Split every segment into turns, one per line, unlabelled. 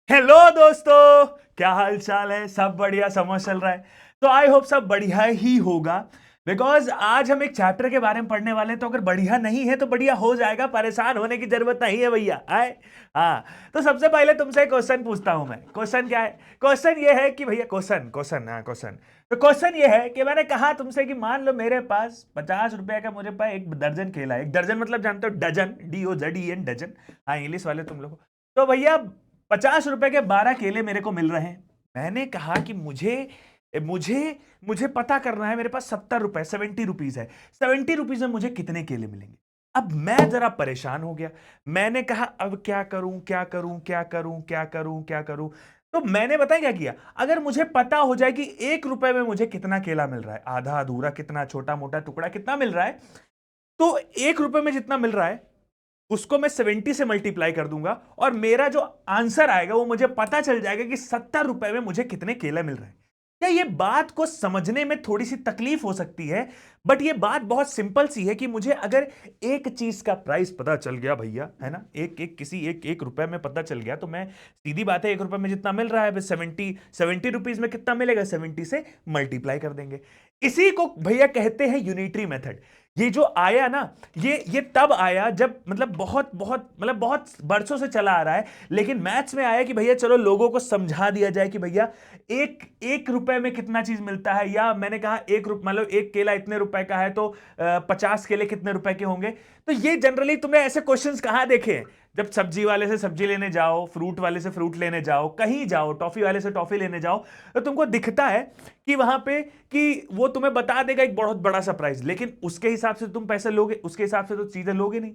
Hello दोस्तों, क्या हाल चाल है। सब बढ़िया, समझ चल रहा है। तो आई होप सब बढ़िया ही होगा। बिकॉज आज हम एक चैप्टर के बारे में पढ़ने वाले हैं, तो अगर बढ़िया नहीं है तो बढ़िया हो जाएगा। परेशान होने की जरूरत नहीं है भैया। आए हाँ। तो सबसे पहले तुमसे क्वेश्चन पूछता हूं मैं। क्वेश्चन क्या है? क्वेश्चन ये है कि भैया, क्वेश्चन क्वेश्चन हाँ क्वेश्चन। तो क्वेश्चन ये है कि मैंने कहा तुमसे कि मान लो मेरे पास 50 रुपए का, मुझे पास एक दर्जन केला है। एक दर्जन मतलब जानते हो, डजन, DOZEN, डजन। हाँ, इंग्लिश वाले तुम लोग। तो भैया 50 रुपए के 12 केले मेरे को मिल रहे हैं। मैंने कहा कि मुझे मुझे मुझे पता करना है। मेरे पास 70 रुपए, 70 रुपीज है। 70 रुपीज में मुझे कितने केले मिलेंगे? अब मैं जरा परेशान हो गया। मैंने कहा अब क्या करूं, क्या करूं, क्या करूं, क्या करूं, क्या करूं। तो मैंने बताया क्या किया। अगर मुझे पता हो जाए कि 1 रुपए में मुझे कितना केला मिल रहा है, आधा अधूरा कितना, छोटा मोटा टुकड़ा कितना मिल रहा है, तो 1 रुपए में जितना मिल रहा है उसको मैं 70 से मल्टीप्लाई कर दूंगा और मेरा जो आंसर आएगा वो मुझे पता चल जाएगा कि 70 रुपए में मुझे कितने केले मिल रहे हैं। क्या ये बात को समझने में थोड़ी सी तकलीफ हो सकती है, बट ये बात बहुत सिंपल सी है कि मुझे अगर एक चीज का प्राइस पता चल गया भैया, है ना, एक एक किसी एक एक रुपए में पता चल गया, तो मैं सीधी बात है, 1 रुपए में जितना मिल रहा है 70 रुपीज में कितना मिलेगा, 70 से मल्टीप्लाई कर देंगे। इसी को भैया कहते हैं यूनिटरी मेथड। ये जो आया ना, ये तब आया जब मतलब बहुत बरसों से चला आ रहा है। लेकिन मैथ्स में आया कि भैया चलो लोगों को समझा दिया जाए कि भैया एक एक रुपए में कितना चीज मिलता है। या मैंने कहा एक रुपए मतलब एक केला इतने रुपए का है, तो 50 केले कितने रुपए के होंगे। तो ये जनरली तुमने ऐसे क्वेश्चंस कहाँ देखे हैं? जब सब्जी वाले से सब्जी लेने जाओ, फ्रूट वाले से फ्रूट लेने जाओ, कहीं जाओ, टॉफी वाले से टॉफी लेने जाओ, तो तुमको दिखता है कि वहां पे कि वो तुम्हें बता देगा एक बहुत बड़ा सा प्राइस, लेकिन उसके हिसाब से तुम पैसे लोगे, उसके हिसाब से तो चीजें लोगे नहीं।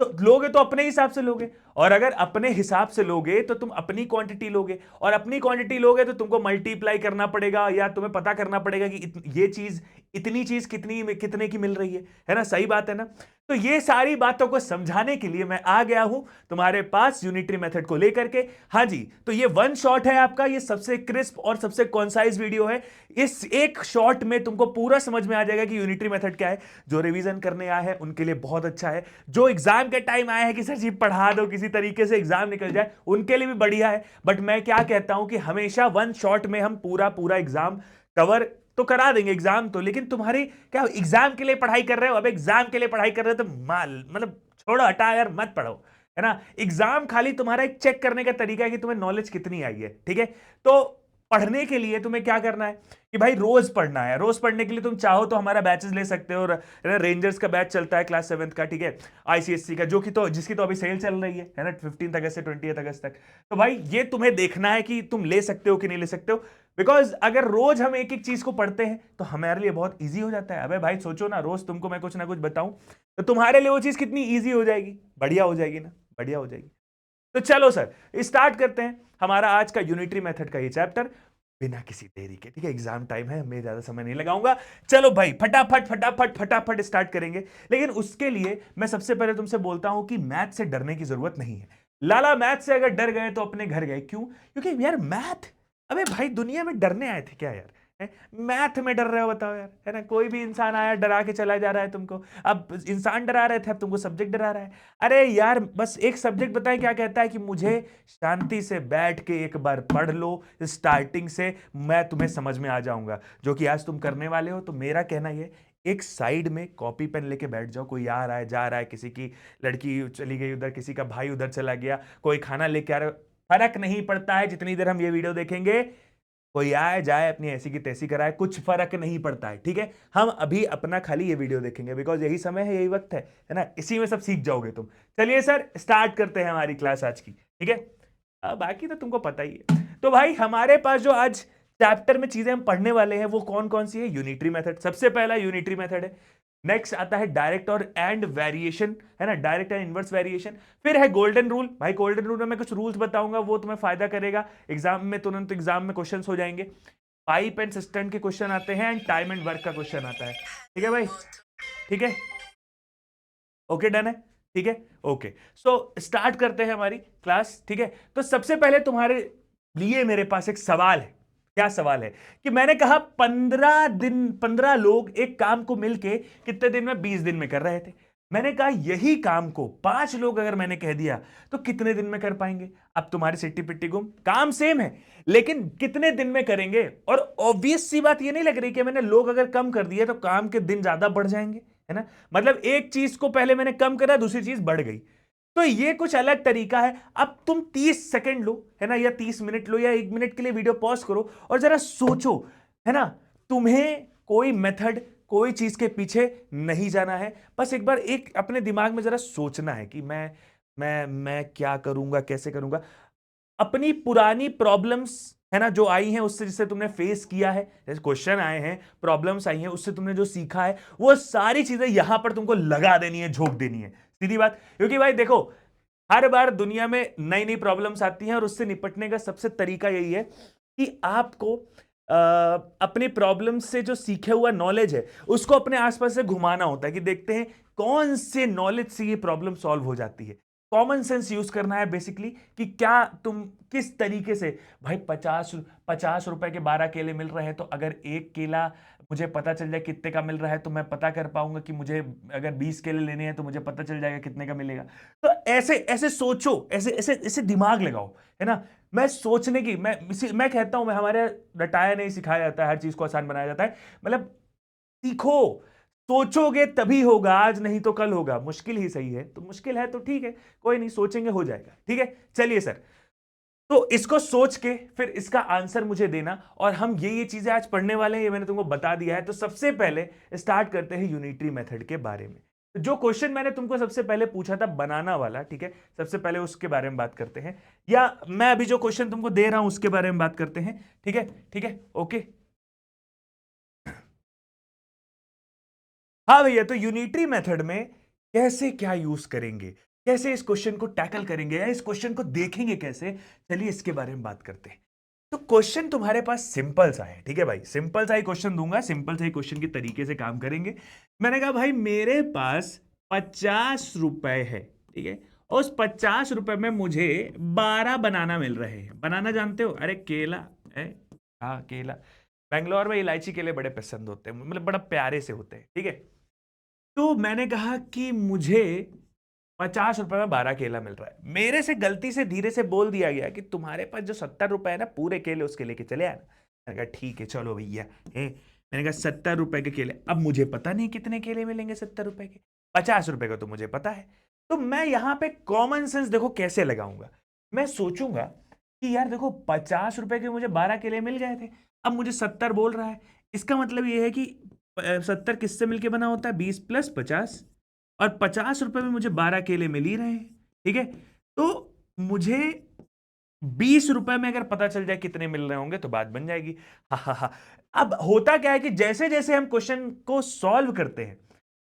तो लोगे तो अपने हिसाब से लोगे, और अगर अपने हिसाब से लोगे तो तुम अपनी क्वांटिटी लोगे, और अपनी क्वांटिटी लोगे तो तुमको मल्टीप्लाई करना पड़ेगा, या तुम्हें पता करना पड़ेगा कि ये चीज, इतनी चीज कितनी कितने की मिल रही है ना। सही बात है ना। तो ये सारी बातों को समझाने के लिए मैं आ गया हूं तुम्हारे पास यूनिटरी मेथड को लेकर के। हाँ जी, तो ये वन शॉट है आपका, ये सबसे क्रिस्प और सबसे कॉन्साइज वीडियो है। इस एक शॉट में तुमको पूरा समझ में आ जाएगा कि यूनिटरी मेथड क्या है। जो रिवीजन करने आए हैं उनके लिए बहुत अच्छा है। जो एग्जाम के टाइम आए हैं कि सर जी पढ़ा दो, किसी तरीके से एग्जाम निकल जाए, उनके लिए भी बढ़िया है। बट मैं क्या कहता हूं कि हमेशा वन शॉट में हम पूरा पूरा एग्जाम कवर तो करा देंगे एग्जाम तो, लेकिन तुम्हारी क्या एग्जाम के लिए पढ़ाई कर रहे हो? अब एग्जाम के लिए पढ़ाई कर रहे हो तो माल मतलब छोड़ो, हटा यार, मत पढ़ो, है ना। एग्जाम खाली तुम्हारा एक चेक करने का तरीका है कि तुम्हें नॉलेज कितनी आई है, ठीक है। तो पढ़ने के लिए तुम्हें क्या करना है कि भाई रोज पढ़ना है। रोज पढ़ने के लिए तुम चाहो तो हमारा बैचेस ले सकते हो। रेंजर्स का बैच चलता है क्लास 7th का, ठीक है, ICSC का, जो कि तो जिसकी तो अभी सेल चल रही है ना, 15 अगस्त से 20 अगस्त तक। तो भाई ये तुम्हें देखना है कि तुम ले सकते हो कि नहीं ले सकते हो। बिकॉज अगर रोज हम एक एक चीज को पढ़ते हैं तो हमारे लिए बहुत ईजी हो जाता है। अबे भाई सोचो ना, रोज तुमको मैं कुछ ना कुछ बताऊं तो तुम्हारे लिए वो चीज कितनी ईजी हो जाएगी, बढ़िया हो जाएगी ना, बढ़िया हो जाएगी। तो चलो सर, स्टार्ट करते हैं हमारा आज का यूनिटरी मेथड का ये चैप्टर बिना किसी देरी के, ठीक है। एग्जाम टाइम है, मैं ज्यादा समय नहीं लगाऊंगा। चलो भाई फटाफट फटाफट फटाफट स्टार्ट करेंगे। लेकिन उसके लिए मैं सबसे पहले तुमसे बोलता हूं कि मैथ से डरने की जरूरत नहीं है। लाला, मैथ से अगर डर गए तो अपने घर गए। क्यों? क्योंकि यार मैथ, अबे भाई दुनिया में डरने आए थे क्या यार? मैथ में डर रहे हो बताओ यार, है ना। कोई भी इंसान आया डरा के चला जा रहा है तुमको। अब इंसान डरा रहे थे, अब तुमको सब्जेक्ट डरा रहा है। अरे यार बस एक सब्जेक्ट बताएं, क्या कहता है कि मुझे शांति से बैठ के एक बार पढ़ लो स्टार्टिंग से, मैं तुम्हें समझ में आ जाऊंगा। जो कि आज तुम करने वाले हो। तो मेरा कहना ये, एक साइड में कॉपी पेन लेके बैठ जाओ। कोई आ रहा है, जा रहा है, किसी की लड़की चली गई उधर, किसी का भाई उधर चला गया, कोई खाना लेके आ रहा है, फर्क नहीं पड़ता है। जितनी देर हम ये वीडियो देखेंगे, कोई आए जाए अपनी ऐसी की तैसी कराए, कुछ फर्क नहीं पड़ता है, ठीक है। हम अभी अपना खाली ये वीडियो देखेंगे, बिकॉज यही समय है, यही वक्त है ना। इसी में सब सीख जाओगे तुम। चलिए सर, स्टार्ट करते हैं हमारी क्लास आज की, ठीक है। बाकी तो तुमको पता ही है। तो भाई हमारे पास जो आज चैप्टर में चीजें हम पढ़ने वाले हैं वो कौन कौन सी है? यूनिटरी मेथड सबसे पहला यूनिटरी मेथड है। नेक्स्ट आता है डायरेक्ट और एंड वेरिएशन, है ना, डायरेक्ट एंड इनवर्स वेरिएशन। फिर है गोल्डन रूल। भाई गोल्डन रूल में मैं कुछ रूल्स बताऊंगा, वो तुम्हें फायदा करेगा एग्जाम में, तुरंत एग्जाम में क्वेश्चंस हो जाएंगे। पाइप एंड सिस्टम के क्वेश्चन आते हैं, एंड टाइम एंड वर्क का क्वेश्चन आता है, ठीक है भाई, ठीक है। ओके, डन है, ठीक है। ओके, सो स्टार्ट करते हैं हमारी क्लास, ठीक है। तो सबसे पहले तुम्हारे लिए मेरे पास एक सवाल है। क्या सवाल है? कि मैंने कहा 15 दिन, 15 लोग एक काम को मिलके कितने दिन में? 20 दिन में कर रहे थे। मैंने कहा यही काम को 5 लोग अगर मैंने कह दिया तो कितने दिन में कर पाएंगे? अब तुम्हारी सिट्टी पिट्टी गुम, काम सेम है लेकिन कितने दिन में करेंगे? और ऑब्वियस सी बात ये नहीं लग रही कि मैंने लोग अगर कम कर दिए तो काम के दिन ज्यादा बढ़ जाएंगे, है ना? मतलब एक चीज को पहले मैंने कम करा, दूसरी चीज बढ़ गई। तो ये कुछ अलग तरीका है। अब तुम 30 सेकंड लो, है ना, या 30 मिनट लो, या 1 मिनट के लिए वीडियो पॉज करो और जरा सोचो, है ना? तुम्हें कोई मेथड, कोई चीज के पीछे नहीं जाना है। बस एक बार एक अपने दिमाग में जरा सोचना है कि मैं क्या करूंगा, कैसे करूंगा। अपनी पुरानी प्रॉब्लम्स, है ना, जो आई हैं उससे, जिससे तुमने फेस किया है, जैसे क्वेश्चन आए हैं, प्रॉब्लम्स आई हैं, उससे तुमने जो सीखा है, वो सारी चीजें यहां पर तुमको लगा देनी है, झोंक देनी है। सीधी बात। क्योंकि भाई देखो, हर बार दुनिया में नई नई प्रॉब्लम्स आती हैं और उससे निपटने का सबसे तरीका यही है कि आपको अपनी प्रॉब्लम से जो सीखे हुआ नॉलेज है उसको अपने आसपास से घुमाना होता है कि देखते हैं कौन से नॉलेज से ये प्रॉब्लम सॉल्व हो जाती है। कॉमन सेंस यूज करना है बेसिकली कि क्या तुम किस तरीके से, भाई 50 रुपए के 12 केले मिल रहे हैं तो अगर एक केला मुझे पता चल जाए कितने का मिल रहा है तो मैं पता कर पाऊंगा कि मुझे अगर 20 केले लेने हैं तो मुझे पता चल जाएगा कितने का मिलेगा। तो ऐसे ऐसे सोचो, ऐसे ऐसे ऐसे दिमाग लगाओ, है ना? मैं सोचने की, मैं कहता हूं, मैं हमारे रटाया नहीं सिखाया जाता है, हर चीज को आसान बनाया जाता है। मतलब सीखो, सोचोगे तभी होगा, आज नहीं तो कल होगा। मुश्किल ही सही है तो मुश्किल है तो ठीक है, कोई नहीं, सोचेंगे हो जाएगा। ठीक है, चलिए सर, तो इसको सोच के फिर इसका आंसर मुझे देना। और हम ये चीजें आज पढ़ने वाले हैं, ये मैंने तुमको बता दिया है। तो सबसे पहले स्टार्ट करते हैं यूनिटरी मेथड के बारे में। तो जो क्वेश्चन मैंने तुमको सबसे पहले पूछा था बनाना वाला, ठीक है, सबसे पहले उसके बारे में बात करते हैं, या मैं अभी जो क्वेश्चन तुमको दे रहा हूं उसके बारे में बात करते हैं। ठीक है, ठीक है, ओके। हाँ भैया, तो यूनिटरी मेथड में कैसे क्या यूज करेंगे, कैसे इस क्वेश्चन को टैकल करेंगे, या इस क्वेश्चन को देखेंगे कैसे, चलिए इसके बारे में बात करते हैं। तो क्वेश्चन तुम्हारे पास सिंपल सा है, ठीक है भाई, सिंपल सा ही क्वेश्चन दूंगा, सिंपल सा ही क्वेश्चन के तरीके से काम करेंगे। मैंने कहा भाई मेरे पास 50 रुपए है, ठीक है, और उस 50 रुपए में मुझे 12 बनाना मिल रहे हैं। बनाना जानते हो? अरे केला है, हाँ केला। बेंगलोर में इलायची केले बड़े पसंद होते हैं, मतलब बड़ा प्यारे से होते हैं, ठीक है। तो मैंने कहा कि मुझे 50 रुपए में 12 केला मिल रहा है। मेरे से गलती से धीरे से बोल दिया गया कि तुम्हारे पास जो 70 रुपए है ना, पूरे केले उसके लेके चले आना। मैंने कहा ठीक है चलो भैया। मैंने कहा 70 रुपए के केले। अब मुझे पता नहीं कितने केले मिलेंगे 70 रुपए के, 50 रुपए का तो मुझे पता है। तो मैं यहां पे कॉमन सेंस देखो कैसे लगाऊंगा। मैं सोचूंगा कि यार देखो 50 रुपए के मुझे 12 केले मिल गए थे, अब मुझे 70 बोल रहा है। इसका मतलब ये है कि 70 किससे मिलके बना होता है? 20 + 50। और 50 रुपए में मुझे 12 केले मिल ही रहे हैं, ठीक है। तो मुझे 20 रुपए में अगर पता चल जाए कितने मिल रहे होंगे तो बात बन जाएगी। हा हा हा। अब होता क्या है कि जैसे जैसे हम क्वेश्चन को सॉल्व करते हैं,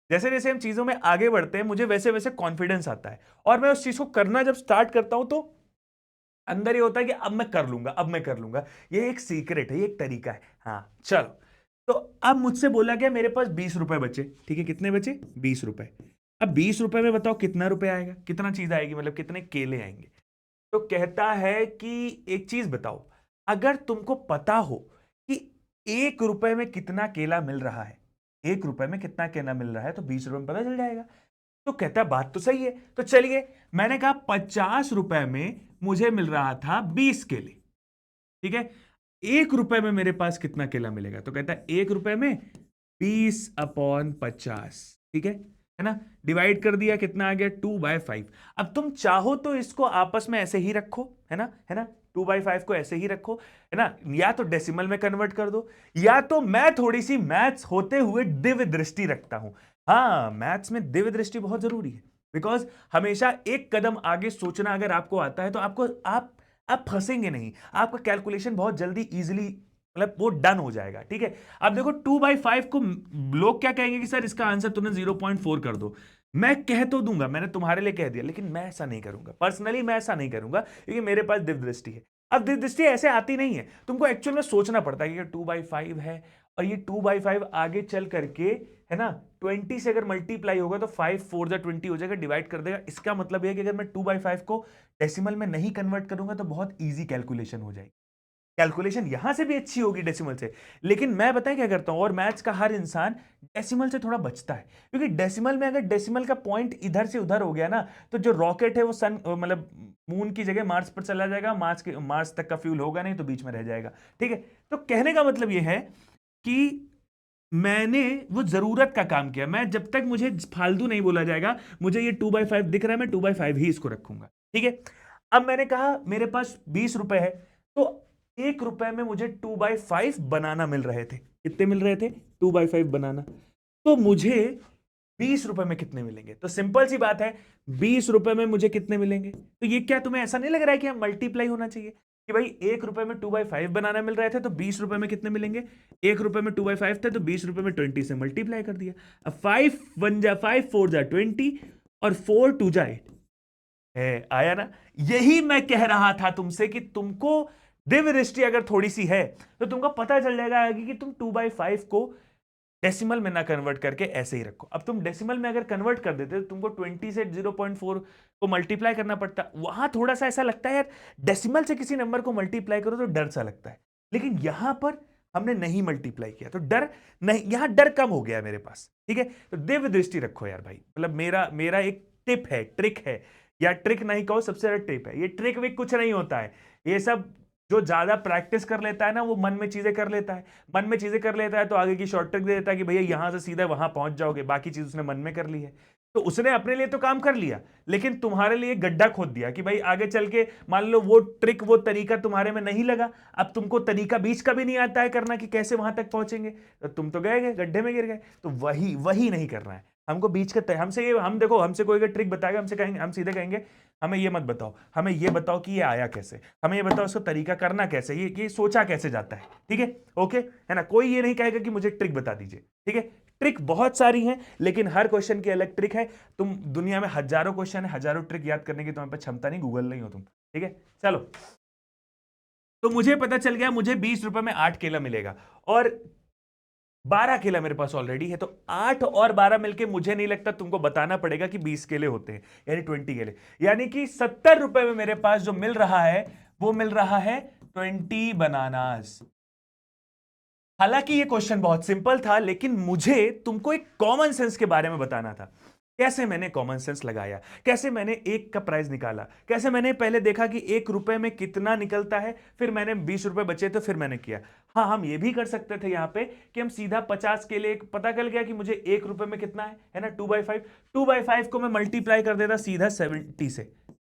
जैसे जैसे हम चीजों में आगे बढ़ते हैं, मुझे वैसे वैसे कॉन्फिडेंस आता है और मैं उस चीज को करना जब स्टार्ट करता हूं तो अंदर ये होता है कि अब मैं कर लूंगा, अब मैं कर लूंगा। ये एक सीक्रेट है, ये एक तरीका है। हाँ चलो, तो अब मुझसे बोला गया मेरे पास 20 रुपए बचे, ठीक है, कितने बचे? 20 रुपए। अब 20 रुपए में बताओ कितना रुपए आएगा, कितना चीज आएगी, मतलब कितने केले आएंगे। तो कहता है कि एक चीज बताओ, अगर तुमको पता हो कि 1 रुपए में कितना केला मिल रहा है, 1 रुपए में कितना केला मिल रहा है, तो 20 रुपए में पता चल जाएगा। तो कहता है बात तो सही है, तो चलिए, मैंने कहा 50 रुपए में मुझे मिल रहा था 20 केले, ठीक है, 1 रुपए में मेरे पास कितना केला मिलेगा? तो कहता है 1 रुपए में 20/50, ठीक है ना, डिवाइड कर दिया, कितना आ गया? 2/5। अब तुम चाहो तो इसको आपस में ऐसे ही रखो, है ना, 2/5 को ऐसे ही रखो, है ना, या तो डेसिमल में कन्वर्ट कर दो, या तो मैं थोड़ी सी मैथ्स होते हुए दिव्य दृष्टि रखता हूं। हाँ, मैथ्स में दिव्य दृष्टि बहुत जरूरी है, बिकॉज हमेशा एक कदम आगे सोचना अगर आपको आता है तो आप फंसेंगे नहीं, आपका कैलकुलेशन बहुत जल्दी इजीली, मतलब वो डन हो जाएगा, ठीक है। अब देखो 2/5 को लोग क्या कहेंगे कि सर इसका आंसर तूने 0.4 कर दो। मैं कह तो दूंगा, मैंने तुम्हारे लिए कह दिया, लेकिन मैं ऐसा नहीं करूंगा, पर्सनली मैं ऐसा नहीं करूंगा, क्योंकि मेरे पास दिव्य दृष्टि है। अब दिव्य दृष्टि ऐसे आती नहीं है, तुमको एक्चुअल में सोचना पड़ता है कि 2/5 है, और ये 2/5 आगे चल करके, है ना, 20 से अगर मल्टीप्लाई होगा तो 5×4 = 20 हो जाएगा, डिवाइड कर देगा। इसका मतलब यह है कि अगर मैं 2/5 को डेसिमल में नहीं कन्वर्ट करूंगा तो बहुत ईजी कैलकुलेशन हो जाएगी। कैलकुलेशन यहां से भी अच्छी होगी डेसिमल से, लेकिन मैं बताएं क्या करता हूं, और मैथ्स का हर इंसान डेसिमल से थोड़ा बचता है, क्योंकि डेसिमल में अगर डेसिमल का पॉइंट इधर से उधर हो गया ना, तो जो रॉकेट है वो सन मतलब मून की जगह मार्स पर चला जाएगा, मार्स तक का फ्यूल होगा नहीं तो बीच में रह जाएगा। ठीक है, तो कहने का मतलब ये है कि मैंने वो जरूरत का काम किया। मैं जब तक मुझे फालतू नहीं बोला जाएगा, मुझे ये 2/5 दिख रहा है, मैं 2/5 ही इसको रखूंगा। ठीक है, अब मैंने कहा मेरे पास 20 रुपए है, तो 1 रुपए में मुझे 2/5 बनाना मिल रहे थे। कितने मिल रहे थे? 2/5 बनाना। तो मुझे 20 रुपए में कितने मिलेंगे? तो सिंपल सी बात है, 20 रुपए में मुझे कितने मिलेंगे? तो ये क्या तुम्हें ऐसा नहीं लग रहा है कि हम मल्टीप्लाई होना चाहिए कि भाई 1 रुपए में 2/5 बनाना मिल रहे थे, तो 20 रुपए में कितने मिलेंगे? 1 रुपए में 2/5 थे, तो 20 रुपए में 20 से मल्टीप्लाई कर दिया। अब 5 1 जा 5 4 जा 20 और 4 2 जा 8 है, आया ना? यही मैं कह रहा था तुमसे कि तुमको दिव्य दृष्टि अगर थोड़ी सी है तो तुमको पता चल जाएगा आगे कि तुम 2/5 को डेसिमल में ना कन्वर्ट करके ऐसे ही रखो। अब तुम डेसिमल में अगर कन्वर्ट कर देते तो तुमको 20 से 0.4 को मल्टीप्लाई करना पड़ता। वहां थोड़ा सा ऐसा लगता है यार, डेसिमल से किसी नंबर को मल्टीप्लाई करो तो डर सा लगता है, लेकिन यहां पर हमने नहीं मल्टीप्लाई किया तो डर नहीं, यहां डर कम हो गया मेरे पास। ठीक है, तो दिव्य दृष्टि रखो यार भाई, मतलब मेरा मेरा एक टिप है, ट्रिक है, या ट्रिक नहीं कहो, सबसे ज्यादा टिप है। ये ट्रिक भी कुछ नहीं होता है, ये सब जो ज्यादा प्रैक्टिस कर लेता है ना, वो मन में चीजें कर लेता है। मन में चीजें कर लेता है तो आगे की शॉर्ट ट्रिक दे देता है कि भैया यहां से सीधा वहां पहुंच जाओगे, बाकी चीज उसने मन में कर ली है। तो उसने अपने लिए तो काम कर लिया, लेकिन तुम्हारे लिए गड्ढा खोद दिया कि भाई आगे चल के मान लो वो ट्रिक वो तरीका तुम्हारे में नहीं लगा, अब तुमको तरीका बीच का भी नहीं आता है करना कि कैसे वहां तक पहुंचेंगे, तो तुम तो गए गए गड्ढे में गिर गए। तो वही वही नहीं करना है हमको बीच का हमसे ये हम देखो, हमसे कोई ट्रिक बताएगा, हमसे कहेंगे, हम सीधे कहेंगे हमें ये मत बताओ, हमें ये बताओ कि ये आया कैसे, हमें ये बताओ इसको तरीका करना कैसे, ये सोचा कैसे जाता है। ठीक है, ओके है ना? कोई ये नहीं कहेगा कि मुझे ट्रिक बता दीजिए। ठीक है, ट्रिक बहुत सारी हैं, लेकिन हर क्वेश्चन की अलग ट्रिक है। तुम दुनिया में हजारों क्वेश्चन है, हजारों ट्रिक याद करने की तुम्हारे पास क्षमता नहीं, गूगल नहीं हो तुम। ठीक है, चलो, तो मुझे पता चल गया मुझे 20 रुपए में 8 केला मिलेगा, और 12 केला मेरे पास ऑलरेडी है, तो 8 और 12 मिलके मुझे नहीं लगता तुमको बताना पड़ेगा कि 20 केले होते हैं, यानी 20 केले, यानी कि 70 रुपए में मेरे पास जो मिल रहा है वो मिल रहा है 20 बनानास। हालांकि ये क्वेश्चन बहुत सिंपल था, लेकिन मुझे तुमको एक कॉमन सेंस के बारे में बताना था। कैसे मैंने कॉमन सेंस लगाया, कैसे मैंने एक का प्राइस निकाला, कैसे मैंने पहले देखा कि 1 रुपए में कितना निकलता है, फिर मैंने 20 रुपए बचे तो फिर मैंने किया। हाँ, हम ये भी कर सकते थे यहां पे कि हम सीधा 50 के लिए पता चल गया कि मुझे 1 रुपए में कितना है ना, 2/5 को मैं मल्टीप्लाई कर देता सीधा 70 से।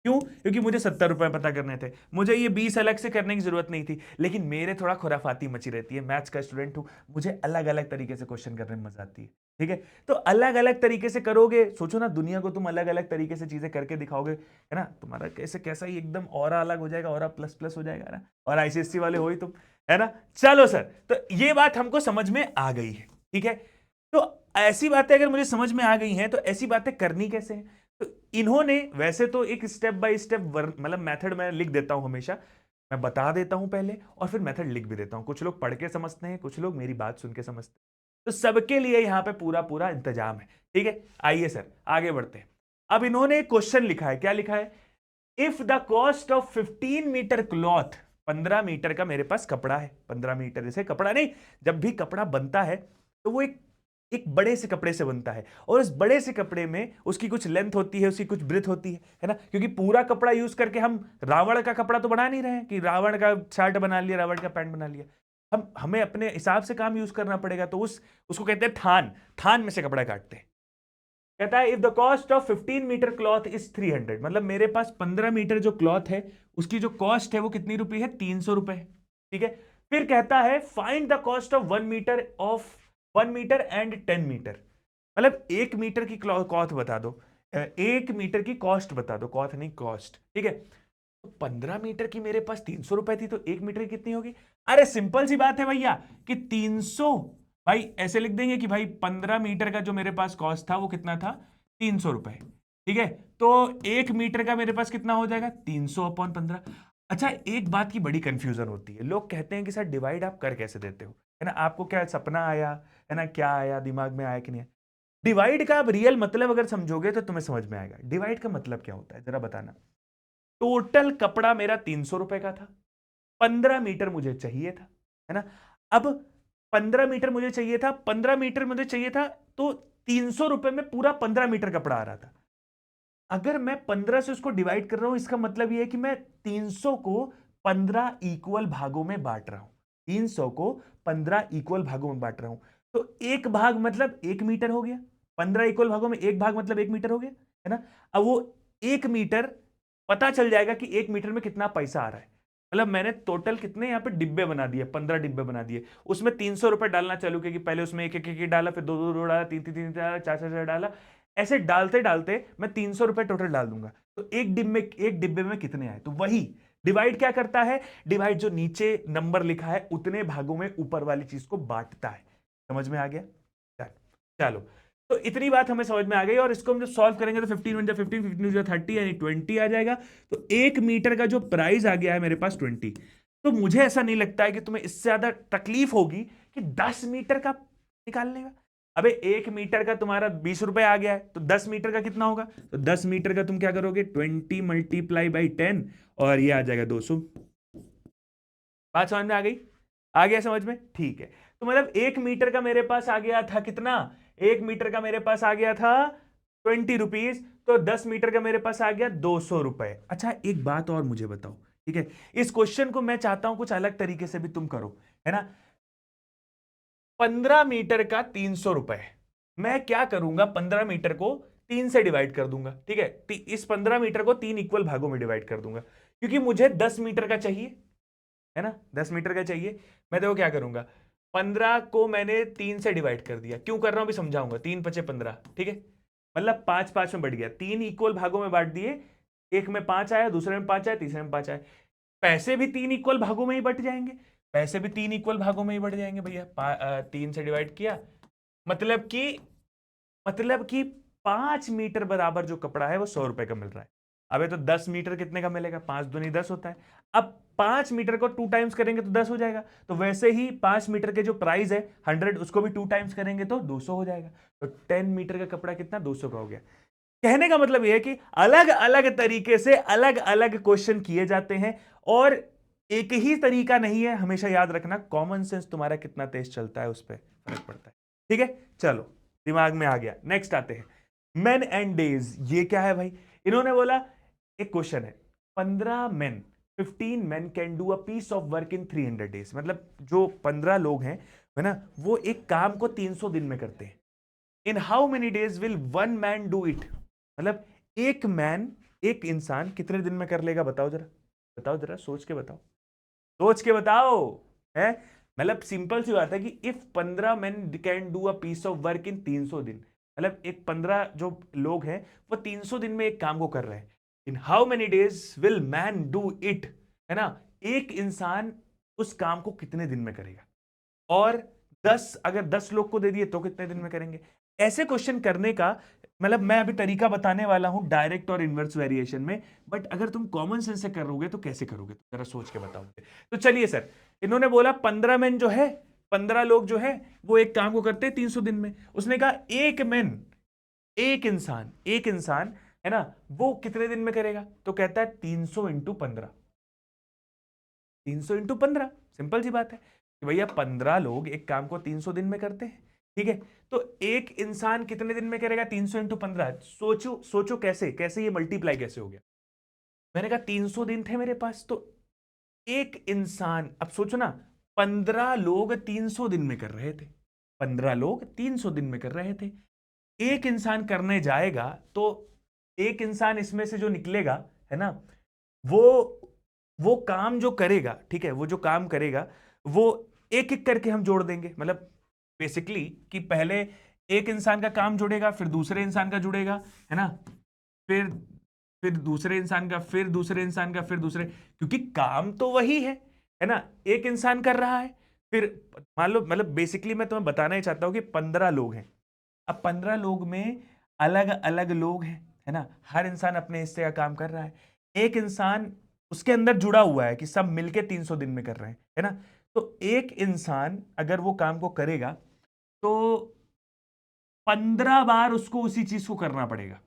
क्यों? क्योंकि मुझे 70 रुपए पता करने थे, मुझे ये 20 अलग से करने की जरूरत नहीं थी। लेकिन मेरे थोड़ा खुराफाती मची रहती है, मैथ्स का स्टूडेंट हूं, मुझे अलग अलग तरीके से क्वेश्चन करने में मजा आती है। ठीक है, तो अलग अलग तरीके से करोगे, सोचो ना, दुनिया को तुम अलग अलग तरीके से चीजें करके दिखाओगे, है ना, तुम्हारा कैसे कैसा ही एकदम ऑरा अलग हो जाएगा, ऑरा प्लस प्लस हो जाएगा ना, और आईसीएससी वाले हो ही तुम, है ना। चलो सर, तो ये बात हमको समझ में आ गई है। ठीक है, तो ऐसी बातें अगर मुझे समझ में आ गई हैं, तो ऐसी बातें करनी कैसे हैं? तो इन्होंने वैसे तो एक स्टेप बाय स्टेप मतलब मेथड मैं लिख देता हूं हमेशा, मैं बता देता हूं पहले और फिर मेथड लिख भी देता हूं। कुछ लोग पढ़ के समझते हैं, कुछ लोग मेरी बात सुन के समझते हैं, तो सबके लिए यहां पे पूरा पूरा इंतजाम है। ठीक है, आइए सर आगे बढ़ते हैं। अब इन्होंने एक क्वेश्चन लिखा है, क्या लिखा है? If the cost of 15 metre cloth, 15 metre का मेरे पास कपड़ा है, 15 मीटर जैसे कपड़ा नहीं, जब भी कपड़ा बनता है तो वो एक एक बड़े से कपड़े से बनता है, और उस बड़े से कपड़े में उसकी कुछ लेंथ होती है, उसकी कुछ ब्रेथ होती है ना, क्योंकि पूरा कपड़ा यूज करके हम रावण का कपड़ा तो बना नहीं रहे हैं कि रावण का शर्ट बना लिया, रावण का पैंट बना लिया। हमें अपने हिसाब से काम यूज करना पड़ेगा, तो उसको कहते हैं थान, थान में से कपड़ा काटते हैं। कहता है if the cost of 15 metre cloth is 300, मतलब मेरे पास 15 मीटर जो क्लॉथ है उसकी जो कॉस्ट है वो कितनी रुपई है? 300 रुपए। ठीक है, फिर कहता है find the cost of 1 metre and 10 metre, मतलब 1 मीटर की कॉस्ट बता दो, 1 मीटर की कॉस्ट बता दो, कॉस्ट नहीं कॉस्ट। ठीक है, तो 15 मीटर की मेरे पास 300 रुपए थी, तो 1 मीटर की कितनी होगी? अरे सिंपल सी बात है भैया कि 300, भाई ऐसे लिख देंगे कि भाई 15 मीटर का जो मेरे पास कॉस्ट था वो कितना था? 300 रुपए। ठीक है, तो 1 मीटर का मेरे पास कितना हो जाएगा? 300/15। अच्छा, एक बात की बड़ी कंफ्यूजन होती है, लोग कहते हैं कि सर डिवाइड आप कर कैसे देते हो, है ना, आपको क्या सपना आया, है ना, क्या आया दिमाग में, आया कि नहीं? डिवाइड का आप रियल मतलब अगर समझोगे तो तुम्हें समझ में आएगा। डिवाइड का मतलब क्या होता है जरा बताना। टोटल कपड़ा मेरा 300 रुपए का था, 15 मीटर मुझे चाहिए था, है ना। अब 15 मीटर मुझे चाहिए था, 15 मीटर मुझे चाहिए था, तो 300 रुपए में पूरा 15 मीटर कपड़ा आ रहा था। अगर मैं 15 से उसको डिवाइड कर रहा हूं, इसका मतलब यह है कि मैं 300 को 15 इक्वल भागों में बांट रहा हूं। 300 को 15 इक्वल भागों में बांट रहा हूं, तो एक भाग मतलब 1 मीटर हो गया। 15 इक्वल भागों में एक भाग मतलब 1 मीटर हो गया, है ना। अब वो 1 मीटर, पता चल जाएगा कि 1 मीटर में कितना पैसा आ रहा है। मतलब मैंने टोटल कितने यहां पे डिब्बे बना दिए, 15 डिब्बे बना दिए। उसमें 300 रुपए डालना चालू किया कि पहले उसमें एक एक एक डाला, फिर दो दो दो डाला, तीन तीन तीन डाला, चार चार चार डाला। ऐसे डालते डालते मैं 300 रुपए टोटल डाल दूंगा। तो एक डिब्बे में कितने आए, तो वही डिवाइड क्या करता है, डिवाइड जो नीचे नंबर लिखा है उतने भागों में ऊपर वाली चीज को बांटता है। समझ में आ गया? चलो, तो इतनी बात हमें समझ में आ गई। और इसको हम जब सॉल्व करेंगे तो 15 वन जा 15, 15 जा 30 यानी 20 आ जाएगा। तो 1 मीटर का जो प्राइस आ गया है मेरे पास 20। तो मुझे ऐसा नहीं लगता है कि तुम्हें इससे ज्यादा तकलीफ होगी कि 10 मीटर का निकालने का। अबे 1 मीटर का तुम्हारा 20 रुपए आ गया है, तो 10 मीटर का कितना होगा? तो 10 मीटर का तुम क्या करोगे, 20 मल्टीप्लाई बाई 10, और ये आ जाएगा 200। बात समझ में आ गई? आ गया समझ में? ठीक है। तो मतलब 1 मीटर का मेरे पास आ गया था कितना, 1 मीटर का मेरे पास आ गया था 20 रुपीज। तो 10 मीटर का मेरे पास आ गया 200 रुपए। अच्छा, एक बात और मुझे बताओ, ठीक है। इस क्वेश्चन को मैं चाहता हूं कुछ अलग तरीके से भी तुम करो, है ना। 15 मीटर का 300 रुपए, मैं क्या करूंगा, 15 मीटर को 3 से डिवाइड कर दूंगा, ठीक है। इस 15 मीटर को 3 इक्वल भागों में डिवाइड कर दूंगा, क्योंकि मुझे 10 मीटर का चाहिए, है ना। 10 मीटर का चाहिए। मैं देखो क्या करूंगा, 15 को मैंने 3 से डिवाइड कर दिया। क्यों कर रहा हूं भी समझाऊंगा। 3 पचे 15, ठीक है। मतलब 5 5 में बढ़ गया, 3 इक्वल भागों में बांट दिए। एक में 5 आया, दूसरे में 5 आया, तीसरे में 5 आया। पैसे भी 3 इक्वल भागों में ही बट जाएंगे। पैसे भी 3 इक्वल भागों में ही बढ़ जाएंगे भैया। 3 से डिवाइड किया, मतलब कि मतलब कि 5 मीटर बराबर जो कपड़ा है वो 100 रुपए का मिल रहा है। अबे तो 10 मीटर कितने का मिलेगा, 5 दूनी 10 होता है। अब 5 मीटर को 2 टाइम्स करेंगे तो 10 हो जाएगा। तो वैसे ही 5 मीटर के जो प्राइस है 100, उसको भी 2 टाइम्स करेंगे तो 200 हो जाएगा। तो 10 मीटर का कपड़ा कितना, 200 का हो गया। कहने का मतलब यह है कि अलग अलग तरीके से अलग अलग क्वेश्चन किए जाते हैं, और एक ही तरीका नहीं है। हमेशा याद रखना, कॉमन सेंस तुम्हारा कितना तेज चलता है उस पर फर्क पड़ता है, ठीक है। चलो, दिमाग में आ गया। नेक्स्ट आते हैं, मेन एंड डेज। ये क्या है भाई? इन्होंने बोला, एक क्वेश्चन है, 15 men, 15 men can do a piece of work in 300 days. मतलब जो 15 लोग हैं, है ना, वो एक काम को 300 दिन में करते हैं। In how many days will 1 man do it? मतलब एक मैन, एक इंसान कितने दिन में कर लेगा, बताओ जरा, बताओ जरा, सोच के बताओ, सोच के बताओ, है। मतलब सिंपल सी बात है कि if 15 men can do a piece of work in 300 दिन, मतलब एक 15 जो लोग हैं वो 300 दिन में एक काम को कर रहे हैं। In how many days will man do it, है ना। एक इंसान उस काम को कितने दिन में करेगा, और 10, अगर 10 लोग को दे दिए तो कितने दिन में करेंगे। ऐसे क्वेश्चन करने का मतलब मैं अभी तरीका बताने वाला हूं डायरेक्ट और इनवर्स वेरिएशन में। बट अगर तुम कॉमन सेंस से करोगे तो कैसे करोगे, तो जरा सोच के बताओगे। तो चलिए सर, इन्होंने बोला 15 मैन जो है, 15 लोग जो है वो एक काम को करते हैं 300 दिन में। उसने कहा एक मैन, एक इंसान, है ना, वो कितने दिन में करेगा? तो कहता है 300 इंटू 15, 300 इंटू 15। सिंपल सी बात है कि भैया 15 लोग एक काम को 300 दिन में करते हैं, ठीक है। तो एक इंसान कितने दिन में करेगा, 300 इंटू 15। सोचो सोचो, कैसे कैसे ये मल्टीप्लाई कैसे हो गया। मैंने कहा 300 दिन थे मेरे पास, तो एक इंसान, अब सोचो ना, 15 लोग 300 दिन में कर रहे थे, 15 लोग 300 दिन में कर रहे थे। एक इंसान करने जाएगा तो एक इंसान इसमें से जो निकलेगा, है ना, वो वो काम जो करेगा, ठीक है, वो जो काम करेगा वो एक एक करके हम जोड़ देंगे। मतलब बेसिकली कि पहले एक इंसान का काम जुड़ेगा, फिर दूसरे इंसान का जुड़ेगा, है ना, फिर फिर दूसरे इंसान का, फिर दूसरे इंसान का, फिर दूसरे, क्योंकि काम तो वही है ना, एक इंसान कर रहा है। फिर मान लो, मतलब बेसिकली मैं तुम्हें बताना ही चाहता हूं कि 15 लोग हैं। अब 15 लोग में अलग अलग लोग हैं, है ना, हर इंसान अपने हिस्से का काम कर रहा है। एक इंसान उसके अंदर जुड़ा हुआ है कि सब मिलके 300 दिन में कर रहे हैं, है ना। तो एक इंसान अगर वो काम को करेगा तो 15 बार उसको उसी चीज को करना पड़ेगा,